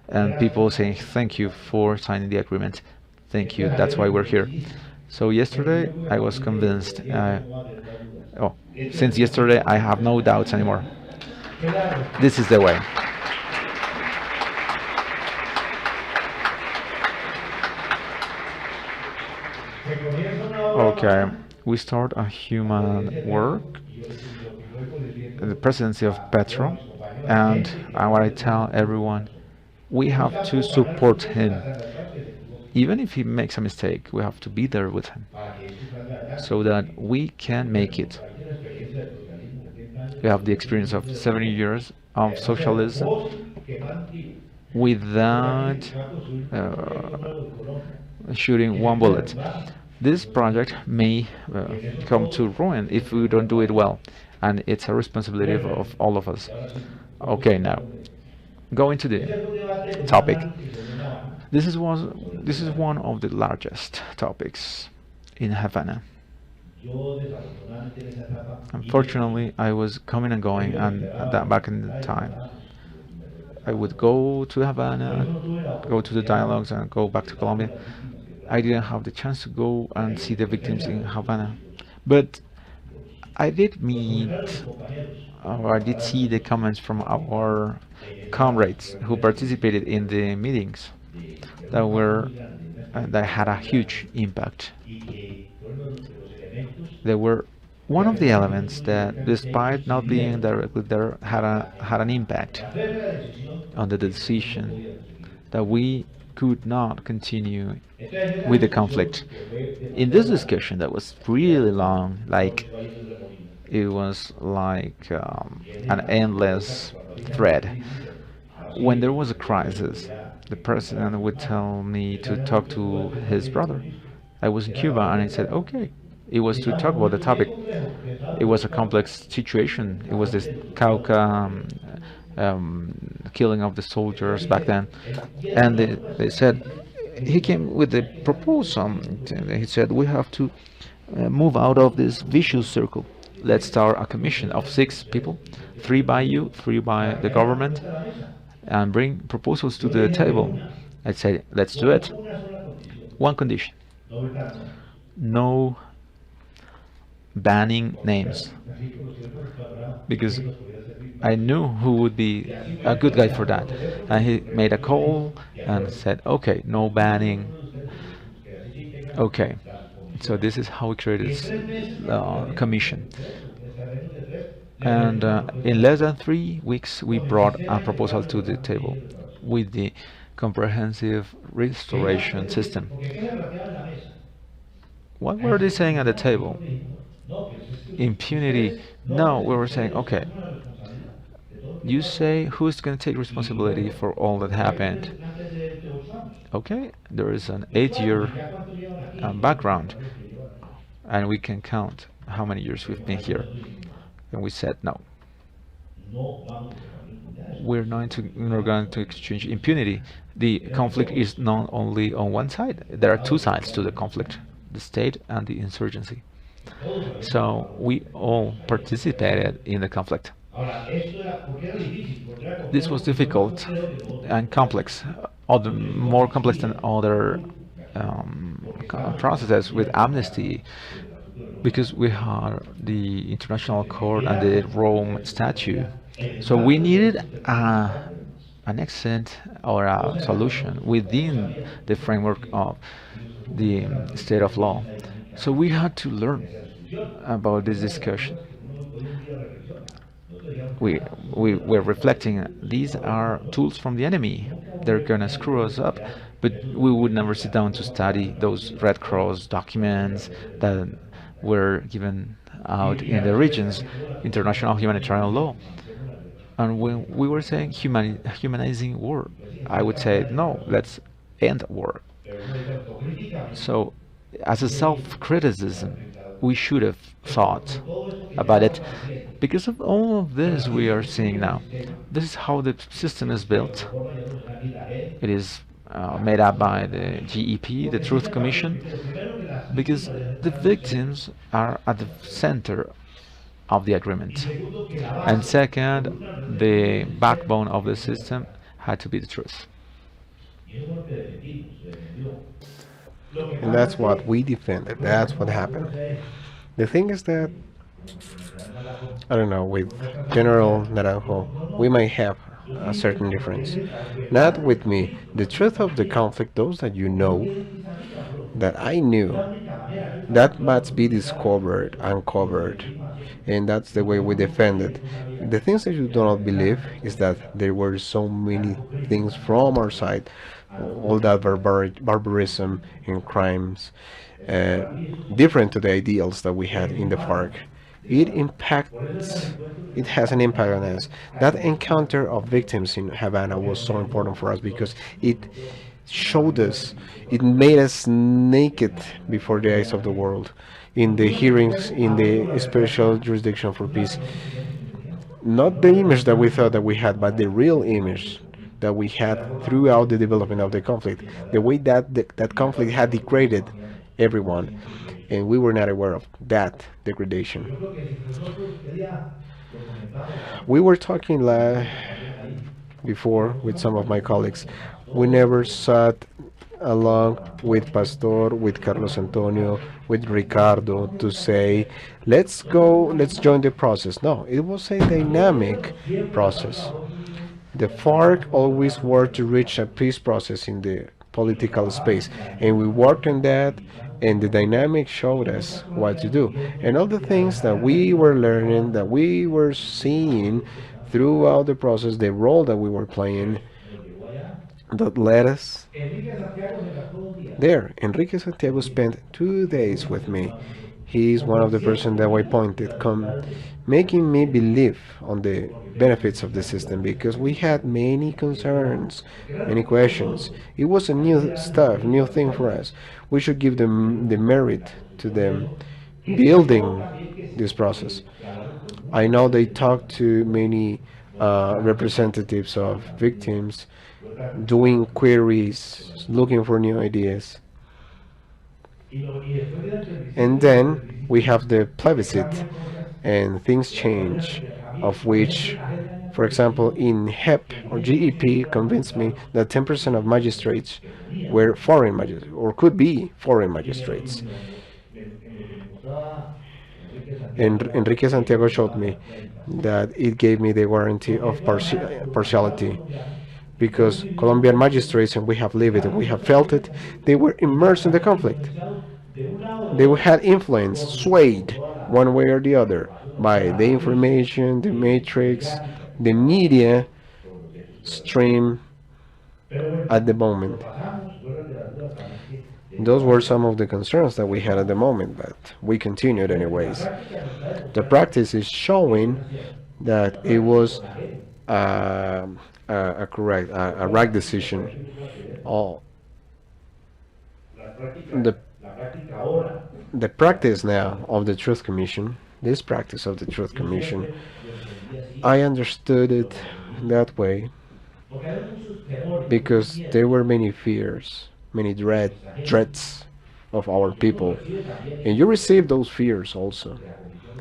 and people saying thank you for signing the agreement. Thank you, that's why we're here. So yesterday I was convinced, since yesterday I have no doubts anymore. This is the way. Okay, we start a human work, the presidency of Petro, and what I tell everyone, we have to support him. Even if he makes a mistake, we have to be there with him so that we can make it. We have the experience of 70 years of socialism without shooting one bullet. This project may come to ruin if we don't do it well, and it's a responsibility of all of us. Okay, now going to the topic. This is one of the largest topics in Havana. Unfortunately, I was coming and going, and that back in the time, I would go to Havana, go to the dialogues, and go back to Colombia. I didn't have the chance to go and see the victims in Havana, but I did meet, or I did see the comments from our comrades who participated in the meetings that had a huge impact. They were one of the elements that, despite not being directly there, had an impact on the decision that we could not continue with the conflict. In this discussion that was really long, like it was like an endless thread. When there was a crisis, the president would tell me to talk to his brother. I was in Cuba and I said, okay. It was to talk about the topic. It was a complex situation. It was this Cauca killing of the soldiers back then. And they said, he came with the proposal. He said, we have to move out of this vicious circle. Let's start a commission of 6 people, 3 by you, 3 by the government, and bring proposals to the table. I said, let's do it. One condition. no banning names, because I knew who would be a good guy for that. And he made a call and said, okay, no banning. Okay, so this is how we created this commission. And in less than 3 weeks, we brought a proposal to the table with the comprehensive restoration system. What were they saying at the table? Impunity. No, we were saying, okay, you say who's going to take responsibility for all that happened. Okay, there is an 8-year background, and we can count how many years we've been here. And we said no. We're not going to exchange impunity. The conflict is not only on one side. There are two sides to the conflict: the state and the insurgency. So we all participated in the conflict. This was difficult and complex, other, more complex than other processes with amnesty, because we had the International Court and the Rome Statute. So we needed an exit or a solution within the framework of the state of law. So we had to learn about this discussion. We were reflecting, these are tools from the enemy. They're gonna screw us up, but we would never sit down to study those Red Cross documents that were given out in the regions, international humanitarian law. And when we were saying humanizing war, I would say, no, let's end war. So, as a self-criticism, we should have thought about it. Because of all of this we are seeing now, this is how the system is built. It is made up by the GEP, the Truth Commission, because the victims are at the center of the agreement. And second, the backbone of the system had to be the truth. And that's what we defended. That's what happened. The thing is that, I don't know, with General Naranjo, we might have a certain difference. Not with me. The truth of the conflict, those that you know, that I knew, that must be discovered, uncovered. And that's the way we defend it. The things that you do not believe is that there were so many things from our side, all that barbarism and crimes, different to the ideals that we had in the FARC. It has an impact on us. That encounter of victims in Havana was so important for us because it showed us, it made us naked before the eyes of the world. In the hearings in the Special Jurisdiction for Peace, not the image that we thought that we had, but the real image that we had throughout the development of the conflict, the way that that conflict had degraded everyone, and we were not aware of that degradation. We were talking before with some of my colleagues. We never sat along with Pastor, with Carlos Antonio, with Ricardo to say, let's go, let's join the process. No, it was a dynamic process. The FARC always worked to reach a peace process in the political space, and we worked on that, and the dynamic showed us what to do. And all the things that we were learning, that we were seeing throughout the process, the role that we were playing, that led us there. Enrique Santiago spent 2 days with me. He is one of the persons that I pointed, making me believe on the benefits of the system, because we had many concerns, many questions. It was a new stuff, new thing for us. We should give them the merit to them building this process. I know they talked to many representatives of victims, doing queries, looking for new ideas. And then we have the plebiscite, and things change, of which, for example, in HEP or GEP convinced me that 10% of magistrates were foreign magistrates, or could be foreign magistrates. And Enrique Santiago showed me that it gave me the guarantee of partiality because Colombian magistrates, and we have lived it and we have felt it, they were immersed in the conflict. They had influence, swayed one way or the other by the information, the matrix, the media stream at the moment. Those were some of the concerns that we had at the moment, but we continued anyways. The practice is showing that it was a right decision. All the the practice now of the Truth Commission, this practice of the Truth Commission, I understood it that way because there were many fears, many dreads of our people, and you receive those fears also.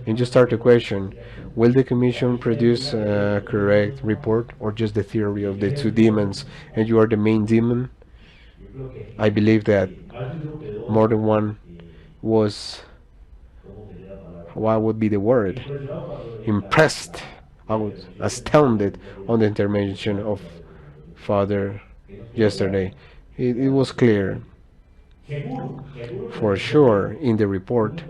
And you start to question, will the commission produce a correct report or just the theory of the two demons and you are the main demon? I believe that more than one was, what would be the word? Impressed. I was astounded on the intervention of Father yesterday. It was clear. For sure, in the report,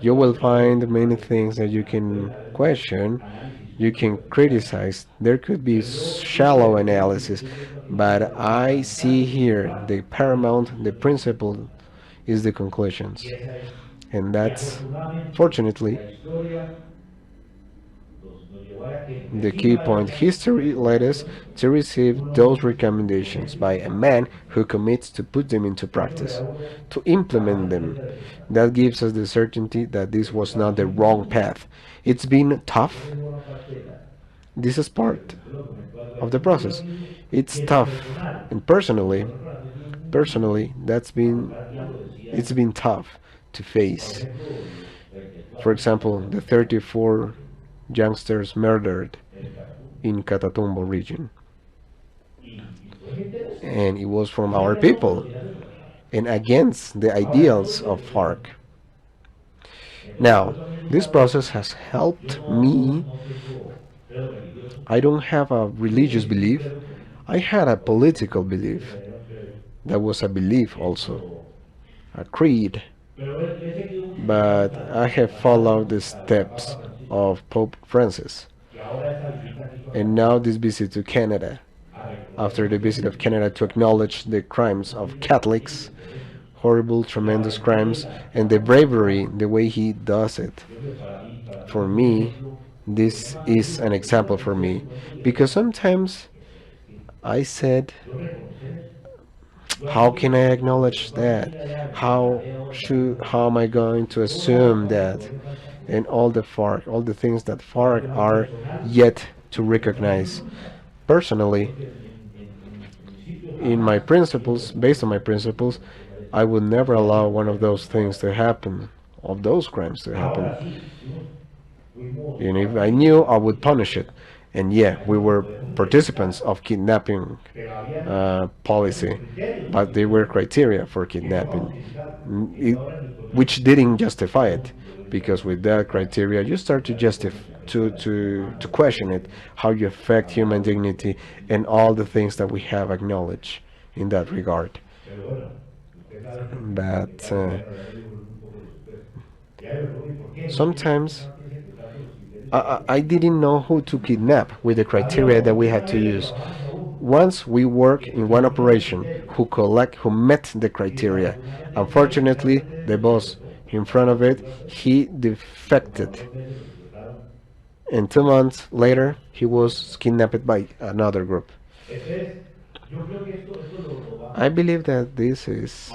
you will find many things that you can question, you can criticize. There could be shallow analysis, but I see here the paramount, the principle is the conclusions. And that's, fortunately, the key point. History led us to receive those recommendations by a man who commits to put them into practice, to implement them. That gives us the certainty that this was not the wrong path. It's been tough. This is part of the process. It's tough, and personally, it's been tough to face. For example, the 34 youngsters murdered in Catatumbo region. And it was from our people and against the ideals of FARC. Now, this process has helped me. I don't have a religious belief. I had a political belief. That was a belief also, a creed. But I have followed the steps of Pope Francis. And now this visit to Canada, after the visit of Canada to acknowledge the crimes of Catholics, horrible, tremendous crimes, and the bravery, the way he does it. For me, this is an example for me, because sometimes I said, how can I acknowledge that? How am I going to assume that? And all the FARC, all the things that FARC are yet to recognize. Personally, in my principles, based on my principles, I would never allow one of those things to happen, of those crimes to happen. And if I knew, I would punish it. And yeah, we were participants of kidnapping policy, but there were criteria for kidnapping, which didn't justify it, because with that criteria, you start to justify to question it, how you affect human dignity, and all the things that we have acknowledged in that regard. But sometimes I didn't know who to kidnap with the criteria that we had to use. Once we work in one operation who met the criteria. Unfortunately, the boss in front of it, he defected. And 2 months later, he was kidnapped by another group. I believe that this is.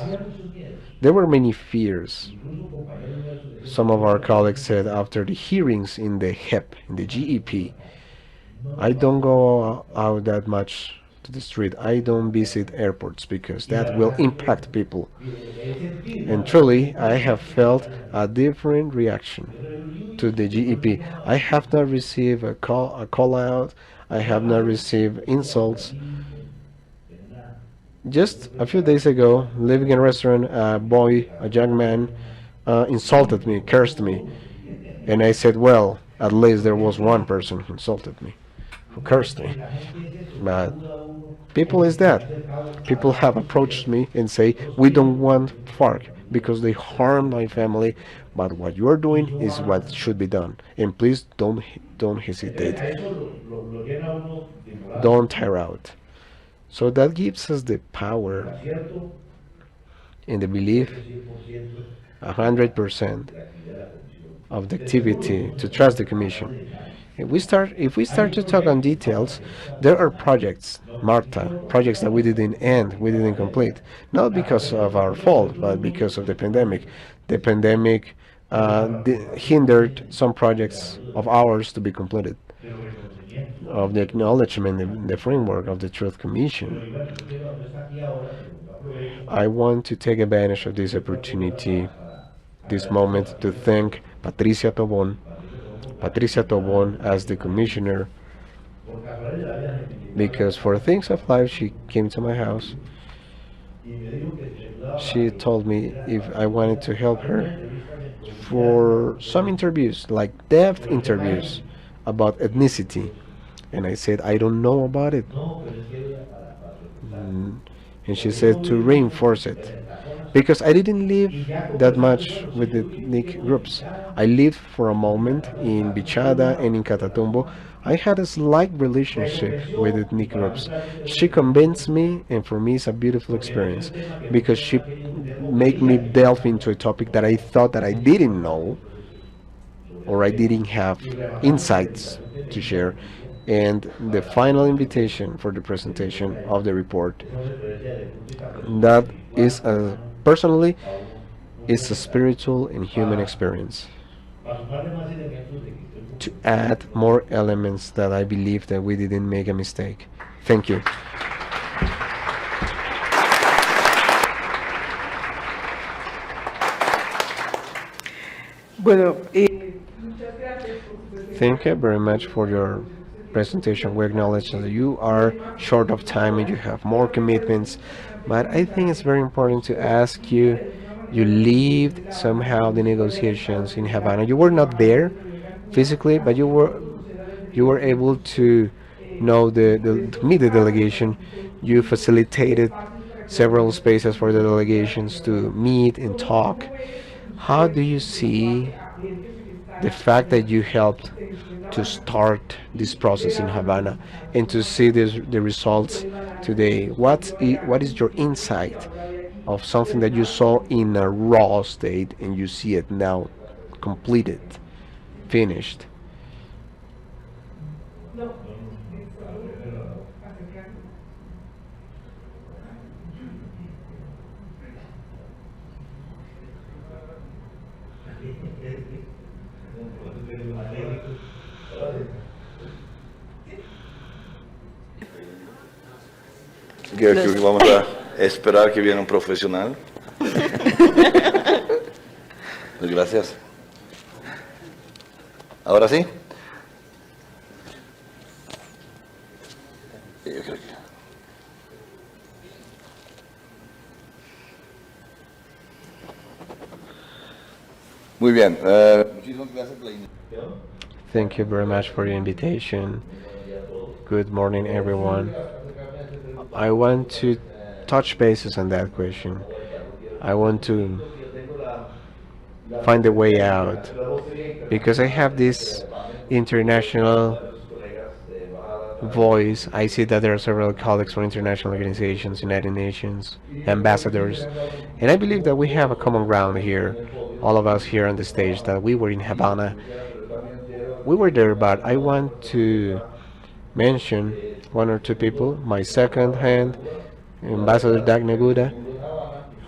There were many fears. Some of our colleagues said after the hearings in the HEP, in the GEP, I don't go out that much to the street. I don't visit airports because that will impact people. And truly, I have felt a different reaction to the GEP. I have not received a call out. I have not received insults. Just a few days ago, living in a restaurant, a young man, insulted me, cursed me, And I said, well, at least there was one person who insulted me, who cursed me. But people is that. People have approached me and say, we don't want FARC because they harm my family, but what you are doing is what should be done. And please don't hesitate. Don't tire out. So that gives us the power and the belief, 100% of the activity to trust the Commission. If we start to talk on details, there are projects, Marta, projects that we didn't end, we didn't complete, not because of our fault, but because of the pandemic. The pandemic hindered some projects of ours to be completed, of the acknowledgement in the framework of the Truth Commission. I want to take advantage of this opportunity, this moment, to thank Patricia Tobon as the commissioner, because for things of life she came to my house. She told me if I wanted to help her for some interviews, like depth interviews about ethnicity. And I said, I don't know about it. And she said to reinforce it. Because I didn't live that much with ethnic groups. I lived for a moment in Bichada and in Catatumbo. I had a slight relationship with ethnic groups. She convinced me, and for me it's a beautiful experience because she made me delve into a topic that I thought that I didn't know or I didn't have insights to share. And the final invitation for the presentation of the report, that is personally is a spiritual and human experience to add more elements that I believe that we didn't make a mistake. Thank you. Bueno, Thank you very much for your presentation. We acknowledge that you are short of time and you have more commitments, but I think it's very important to ask you. You lived somehow the negotiations in Havana. You were not there physically, but you were able to know to meet the delegation. You facilitated several spaces for the delegations to meet and talk. How do you see the fact that you helped to start this process in Havana and to see the results today? What is your insight of something that you saw in a raw state and you see it now completed, finished? Creo que vamos a esperar que viene un profesional. Gracias. ¿Ahora sí? Yo creo que... Muy bien. Muchísimas gracias por la invitación. Thank you very much for the invitation. Good morning, everyone. I want to touch bases on that question. I want to find a way out because I have this international voice. I see that there are several colleagues from international organizations, United Nations, ambassadors, and I believe that we have a common ground here, all of us here on the stage, that we were in Havana. We were there, but I want to mention one or two people. My second hand, Ambassador Dag Neguda,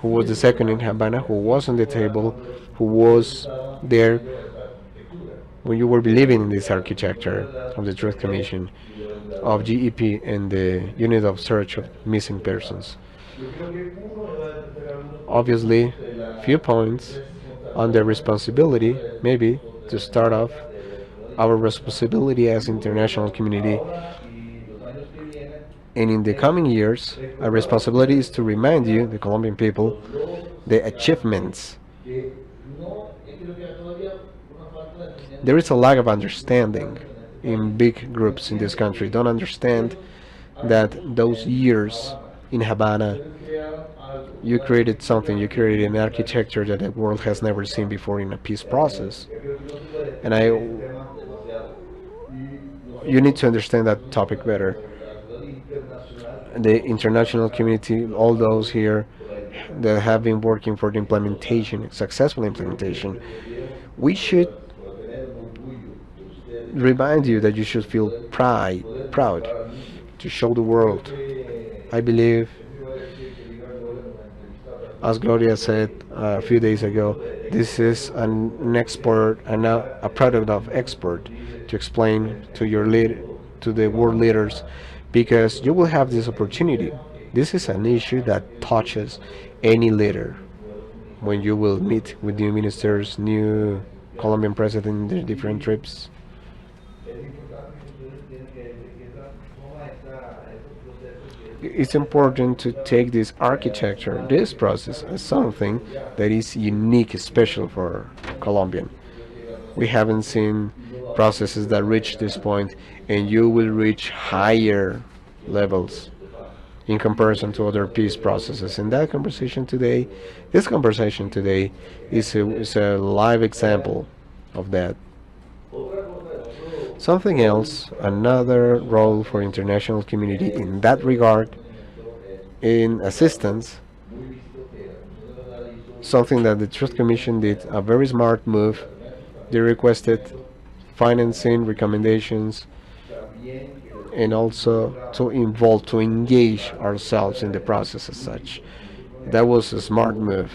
who was the second in Havana, who was on the table, who was there when you were believing in this architecture of the Truth Commission, of GEP and the Unit of Search of Missing Persons. Obviously, few points on the responsibility, maybe, to start off, our responsibility as international community. And in the coming years, our responsibility is to remind you, the Colombian people, the achievements There is a lack of understanding in big groups in this country. Don't understand that those years in Havana, you created something, you created an architecture that the world has never seen before in a peace process. And you need to understand that topic better. The international community, all those here that have been working for the implementation, successful implementation, we should remind you that you should feel proud to show the world. I believe, as Gloria said a few days ago, this is an export and a product of export to explain to your to the world leaders, because you will have this opportunity. This is an issue that touches any leader when you will meet with new ministers, new Colombian president in the different trips. It's important to take this architecture, this process, as something that is unique, special for Colombian. We haven't seen processes that reach this point, and you will reach higher levels in comparison to other peace processes. And that conversation today, this conversation today, is a live example of that. Something else, another role for international community in that regard, in assistance, something that the Truth Commission did, a very smart move. They requested financing recommendations and also to engage ourselves in the process as such. That was a smart move,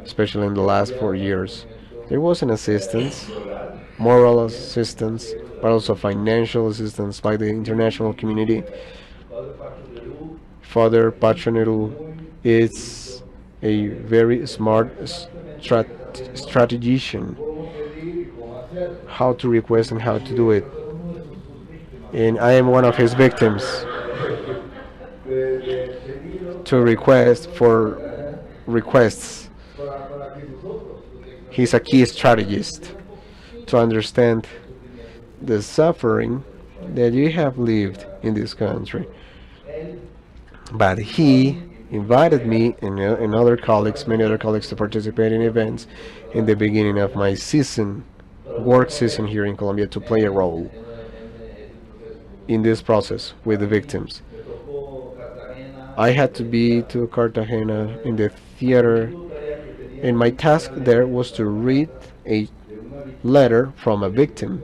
especially in the last 4 years. There was an assistance, moral assistance, but also financial assistance by the international community. Father Patroneru is a very smart strategician, how to request and how to do it. And I am one of his victims to request for requests. He's a key strategist to understand the suffering that you have lived in this country. But he invited me and other colleagues, many other colleagues, to participate in events in the beginning of my work season here in Colombia, to play a role in this process with the victims. I had to be to Cartagena in the theater, and my task there was to read a letter from a victim,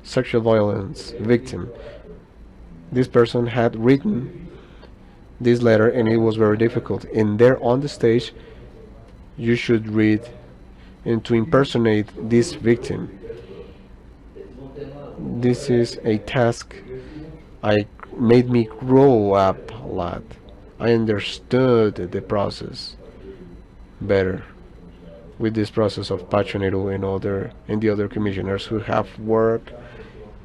sexual violence victim. This person had written this letter, and it was very difficult. And there on the stage, you should read and to impersonate this victim. This is a task I made me grow up a lot. I understood the process better with this process of Pachoneru and the other commissioners who have worked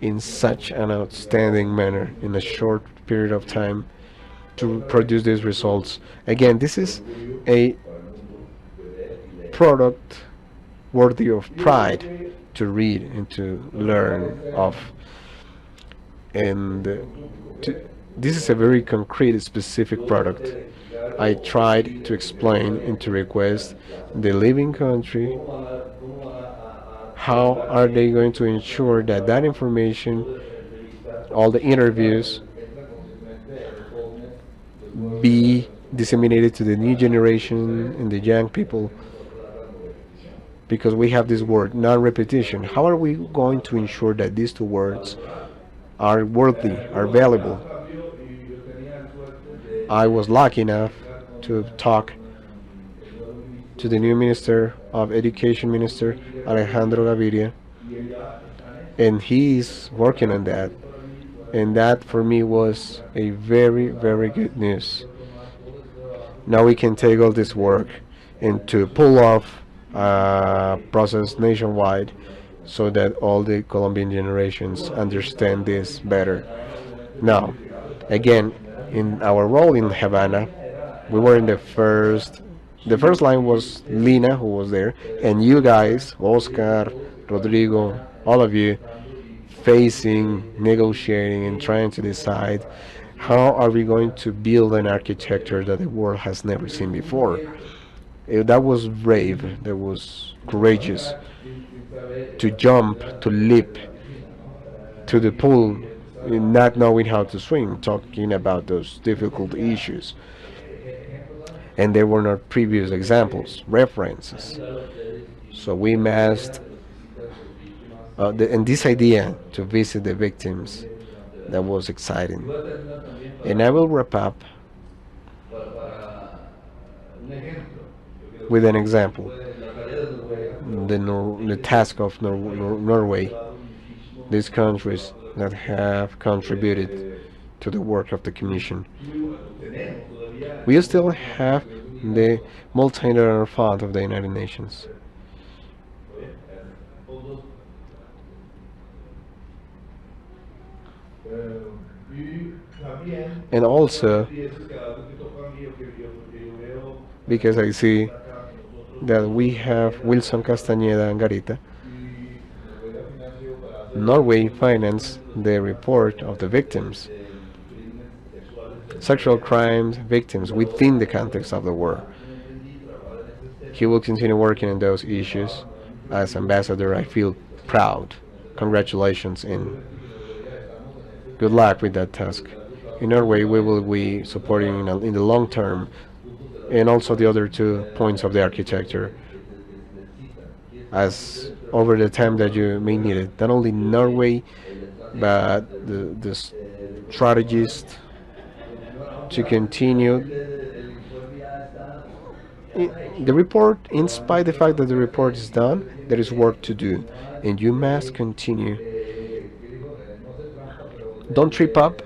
in such an outstanding manner in a short period of time to produce these results. Again, this is a product worthy of pride to read and to learn of. And this is a very concrete, specific product. I tried to explain and to request the living country, how are they going to ensure that that information, all the interviews, be disseminated to the new generation and the young people, because we have this word, non-repetition. How are we going to ensure that these two words are worthy, are valuable? I was lucky enough to talk to the new Minister of Education, Minister Alejandro Gaviria, and he is working on that. And that for me was a very, very good news. Now we can take all this work and to pull off a process nationwide so that all the Colombian generations understand this better. Now, again, in our role in Havana, we were in the first line was Lina, who was there, and you guys, Óscar, Rodrigo, all of you facing, negotiating, and trying to decide how are we going to build an architecture that the world has never seen before. That was brave, that was courageous to jump, to leap to the pool, not knowing how to swim, talking about those difficult issues. And there were not previous examples, references. So we must, and this idea to visit the victims, that was exciting. And I will wrap up with an example. The task of Norway, these countries that have contributed to the work of the Commission. We still have the multilateral fund of the United Nations. And also, because I see that we have Wilson Castañeda and Garita, Norway financed the report of the victims, sexual crimes victims within the context of the war. He will continue working on those issues. As ambassador, I feel proud. Congratulations and good luck with that task. In Norway, we will be supporting in the long term, and also the other 2 points of the architecture as over the time that you may need it. Not only Norway, but the strategist to continue the report. In spite of the fact that the report is done, there is work to do, and you must continue. Don't trip up,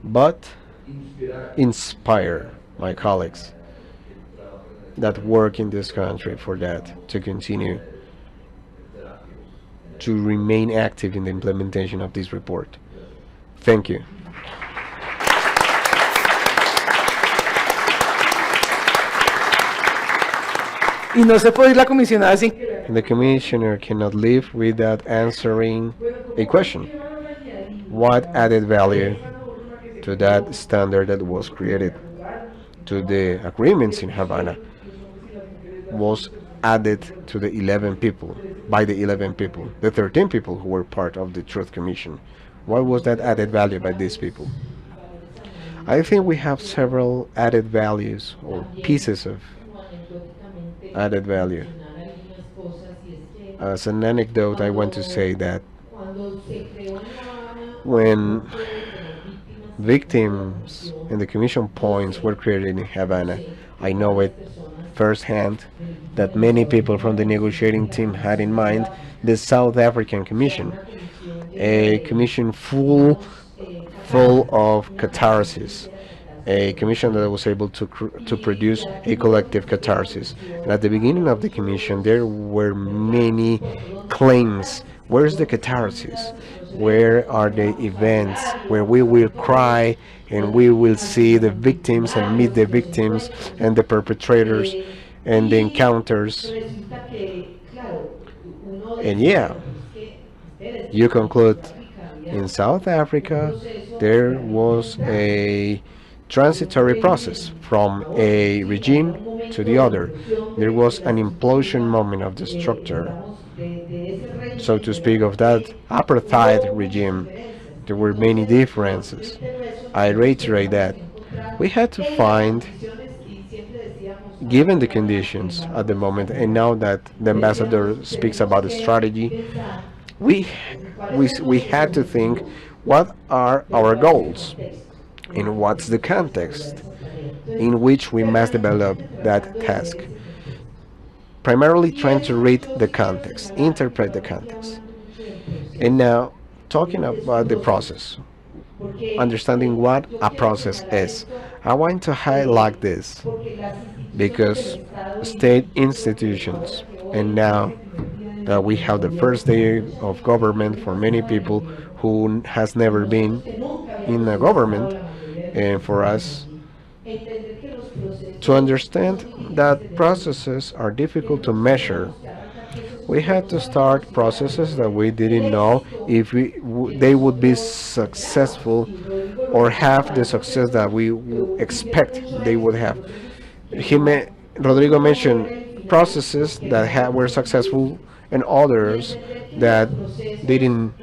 but inspire my colleagues that work in this country for that to continue to remain active in the implementation of this report. Thank you. Y no se puede ir la comisionada sin... And the commissioner cannot live without answering a question. What added value to that standard that was created, to the agreements in Havana, was added to the 11 people, by the 11 people, the 13 people who were part of the Truth Commission? What was that added value by these people? I think we have several added values or pieces of added value. As an anecdote, I want to say that when victims and the commission points were created in Havana, I know it firsthand that many people from the negotiating team had in mind the South African Commission, a commission full of catharsis, a commission that was able to produce a collective catharsis. And at the beginning of the commission, there were many claims. Where is the catharsis? Where are the events where we will cry and we will see the victims and meet the victims and the perpetrators and the encounters? And yeah, you conclude in South Africa there was a transitory process from a regime to the other. There was an implosion moment of the structure, so to speak, of that apartheid regime. There were many differences. I reiterate that we had to find, given the conditions at the moment, and now that the ambassador speaks about the strategy, we had to think what are our goals and what's the context in which we must develop that task. Primarily trying to read the context, interpret the context. And now, talking about the process, understanding what a process is. I want to highlight this because state institutions, and now that we have the first day of government for many people who has never been in a government, and for us to understand that processes are difficult to measure, We had to start processes that we didn't know if they would be successful or have the success that we expect they would have. Rodrigo mentioned processes that were successful and others that didn't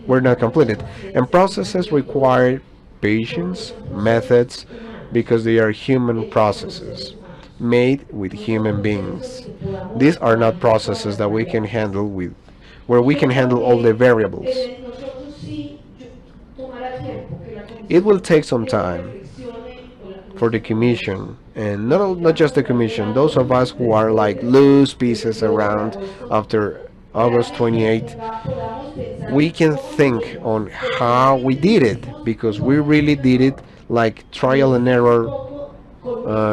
were not completed. And processes require patience, methods, because they are human processes made with human beings. These are not processes that we can handle with where we can handle all the variables. It will take some time for the commission, and not just the commission, those of us who are like loose pieces around after August 28th, we can think on how we did it, because we really did it like trial and error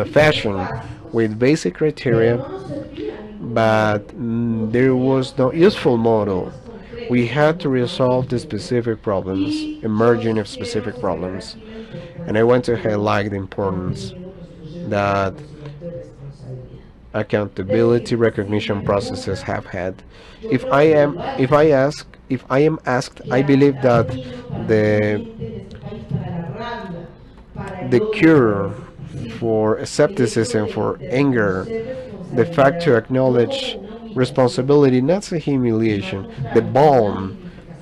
fashion with basic criteria, but there was no useful model. We had to resolve the specific problems, emerging of specific problems, and I want to highlight the importance that accountability recognition processes have had. If I am asked, I believe that the the cure for skepticism, for anger, the fact to acknowledge responsibility, not a humiliation, the balm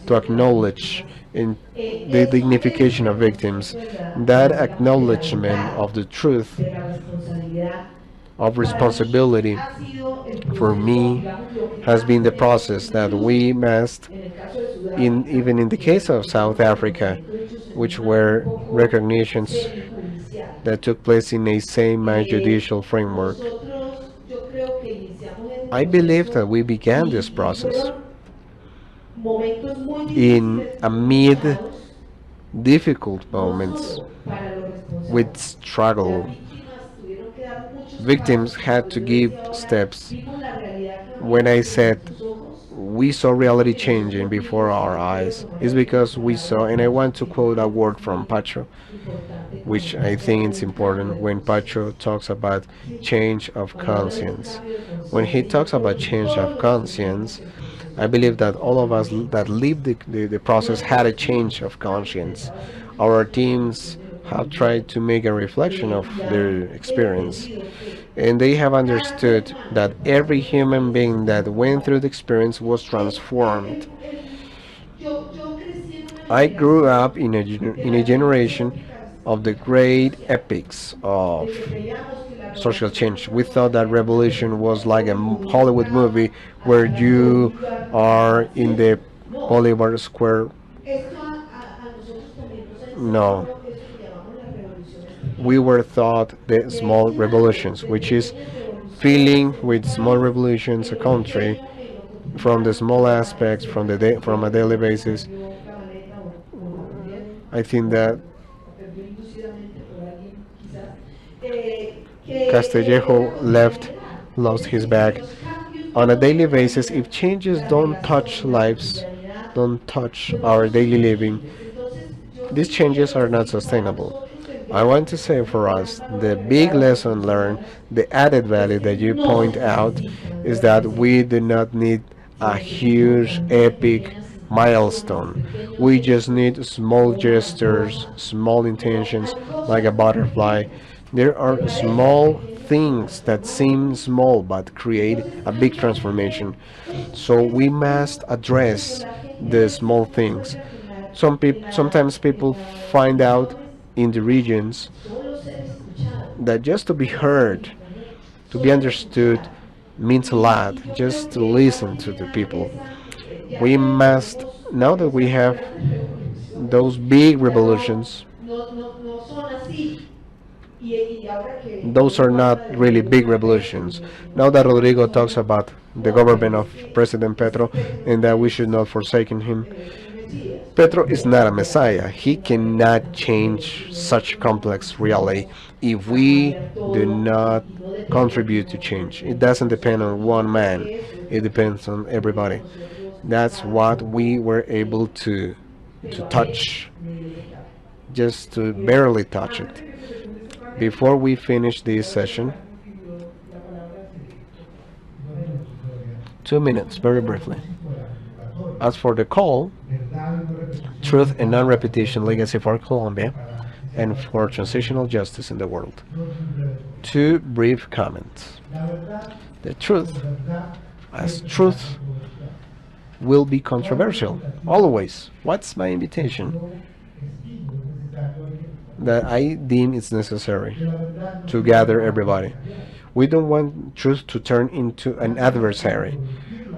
to acknowledge in the dignification of victims, that acknowledgement of the truth, of responsibility, for me, has been the process that we must, even in the case of South Africa, which were recognitions that took place in a semi-judicial framework. I believe that we began this process in amid difficult moments with struggle. Victims had to give steps. When I said we saw reality changing before our eyes, is because we saw, and I want to quote a word from Pacho, which I think is important when Pacho talks about change of conscience. When he talks about change of conscience, I believe that all of us that lived the process had a change of conscience. Our teams have tried to make a reflection of their experience, and they have understood that every human being that went through the experience was transformed. I grew up in a generation of the great epics of social change. We thought that revolution was like a Hollywood movie where you are in the Bolivar Square. No, we were taught the small revolutions, which is feeling with small revolutions a country from the small aspects, from a daily basis. I think that Castrillón lost his bag. On a daily basis, if changes don't touch lives, don't touch our daily living, these changes are not sustainable. I want to say for us, the big lesson learned, the added value that you point out, is that we do not need a huge, epic milestone. We just need small gestures, small intentions, like a butterfly. There are small things that seem small but create a big transformation. So we must address the small things. Sometimes people find out in the regions that just to be heard, to be understood, means a lot. Just to listen to the people. We must, now that we have those big revolutions, those are not really big revolutions. Now that Rodrigo talks about the government of President Petro and that we should not forsake him, Petro is not a messiah. He cannot change such complex reality if we do not contribute to change. It doesn't depend on one man, it depends on everybody. That's what we were able to touch, just to barely touch it. Before we finish this session, 2 minutes, very briefly. As for the call, truth and non-repetition legacy for Colombia and for transitional justice in the world. Two brief comments. The truth, as truth, will be controversial, always. What's my invitation? That I deem it's necessary to gather everybody. We don't want truth to turn into an adversary.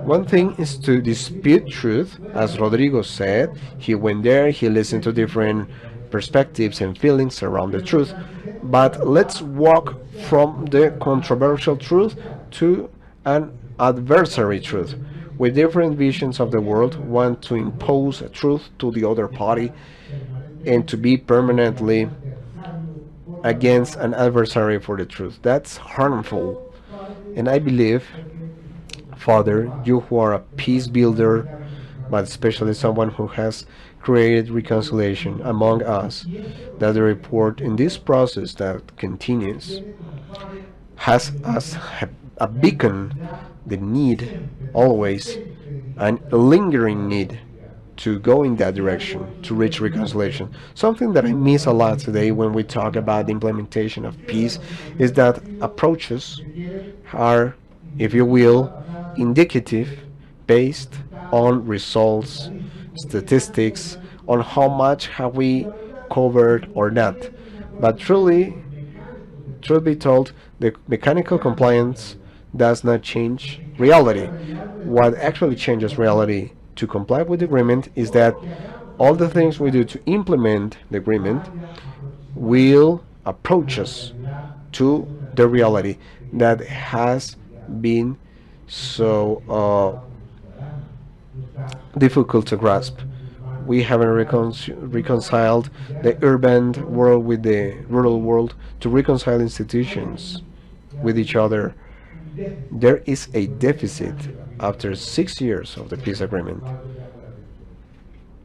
One thing is to dispute truth, as Rodrigo said. He went there, he listened to different perspectives and feelings around the truth. But let's walk from the controversial truth to an adversary truth. With different visions of the world, want to impose a truth to the other party and to be permanently against an adversary for the truth. That's harmful. And I believe, Father, you who are a peace builder, but especially someone who has created reconciliation among us, that the report in this process that continues has as a beacon the need always, and a lingering need to go in that direction, to reach reconciliation. Something that I miss a lot today when we talk about the implementation of peace is that approaches are, if you will, indicative, based on results, statistics, on how much have we covered or not. But truly, truth be told, the mechanical compliance does not change reality. What actually changes reality to comply with the agreement is that all the things we do to implement the agreement will approach us to the reality that has been so difficult to grasp. We haven't reconciled the urban world with the rural world, to reconcile institutions with each other. There is a deficit after 6 years of the peace agreement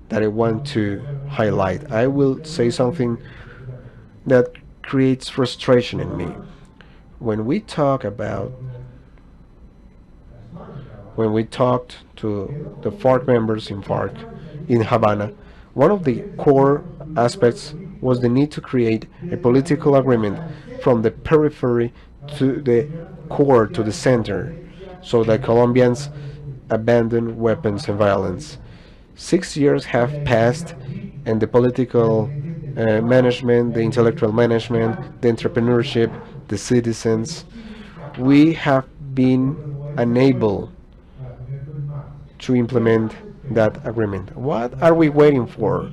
that I want to highlight. I will say something that creates frustration in me. When we talked to the FARC members in FARC in Havana, one of the core aspects was the need to create a political agreement from the periphery to the core, to the center, so that Colombians abandon weapons and violence. 6 years have passed, and the political management, the intellectual management, the entrepreneurship, the citizens, we have been unable to implement that agreement. What are we waiting for?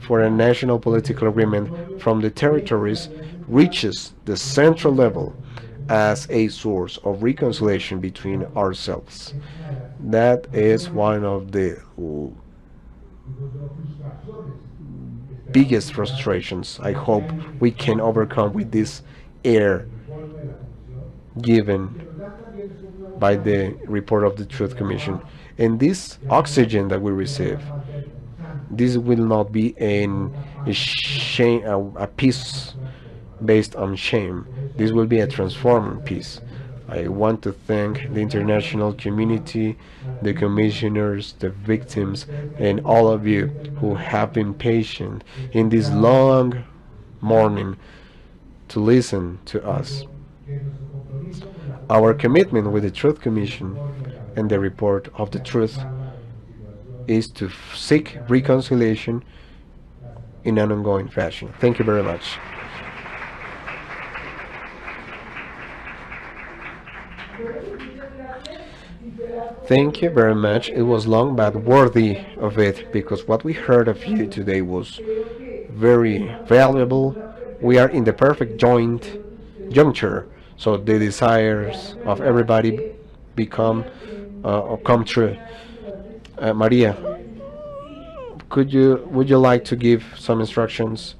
For a national political agreement from the territories reaches the central level as a source of reconciliation between ourselves. That is one of the biggest frustrations I hope we can overcome with this air given by the report of the Truth Commission. And this oxygen that we receive, this will not be a shame, a peace based on shame. This will be a transforming peace. I want to thank the international community, the commissioners, the victims, and all of you who have been patient in this long morning to listen to us. Our commitment with the Truth Commission and the report of the truth is to seek reconciliation in an ongoing fashion. Thank you very much. Thank you very much. It was long but worthy of it, because what we heard of you today was very valuable. We are in the perfect juncture, so the desires of everybody become or come true. Maria, would you like to give some instructions?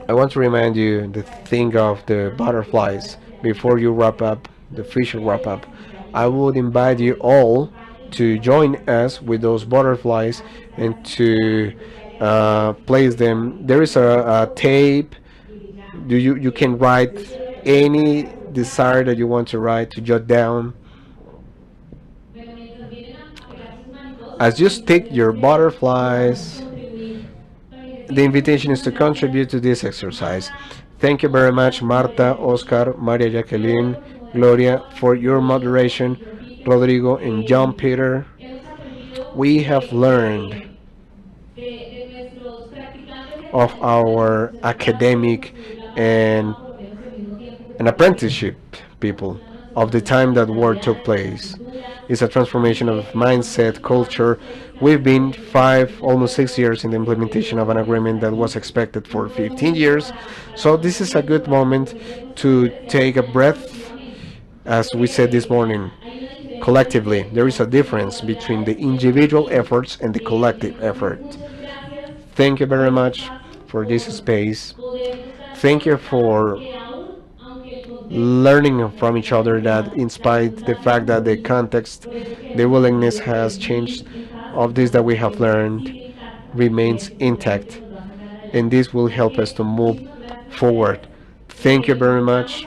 I want to remind you the thing of the butterflies before you wrap up the official wrap up. I would invite you all to join us with those butterflies and to place them. There is a tape. You can write any desire that you want to write, to jot down. As you stick your butterflies, the invitation is to contribute to this exercise. Thank you very much, Marta, Óscar, María Jackeline, Gloria, for your moderation, Rodrigo and John Peter. We have learned of our academic and an apprenticeship people of the time that war took place. It's a transformation of mindset, culture. We've been 5, almost 6 years in the implementation of an agreement that was expected for 15 years. So this is a good moment to take a breath. As we said this morning, collectively, there is a difference between the individual efforts and the collective effort. Thank you very much for this space. Thank you for learning from each other, that in spite the fact that the context, the willingness has changed, of this that we have learned remains intact, and this will help us to move forward. Thank you very much.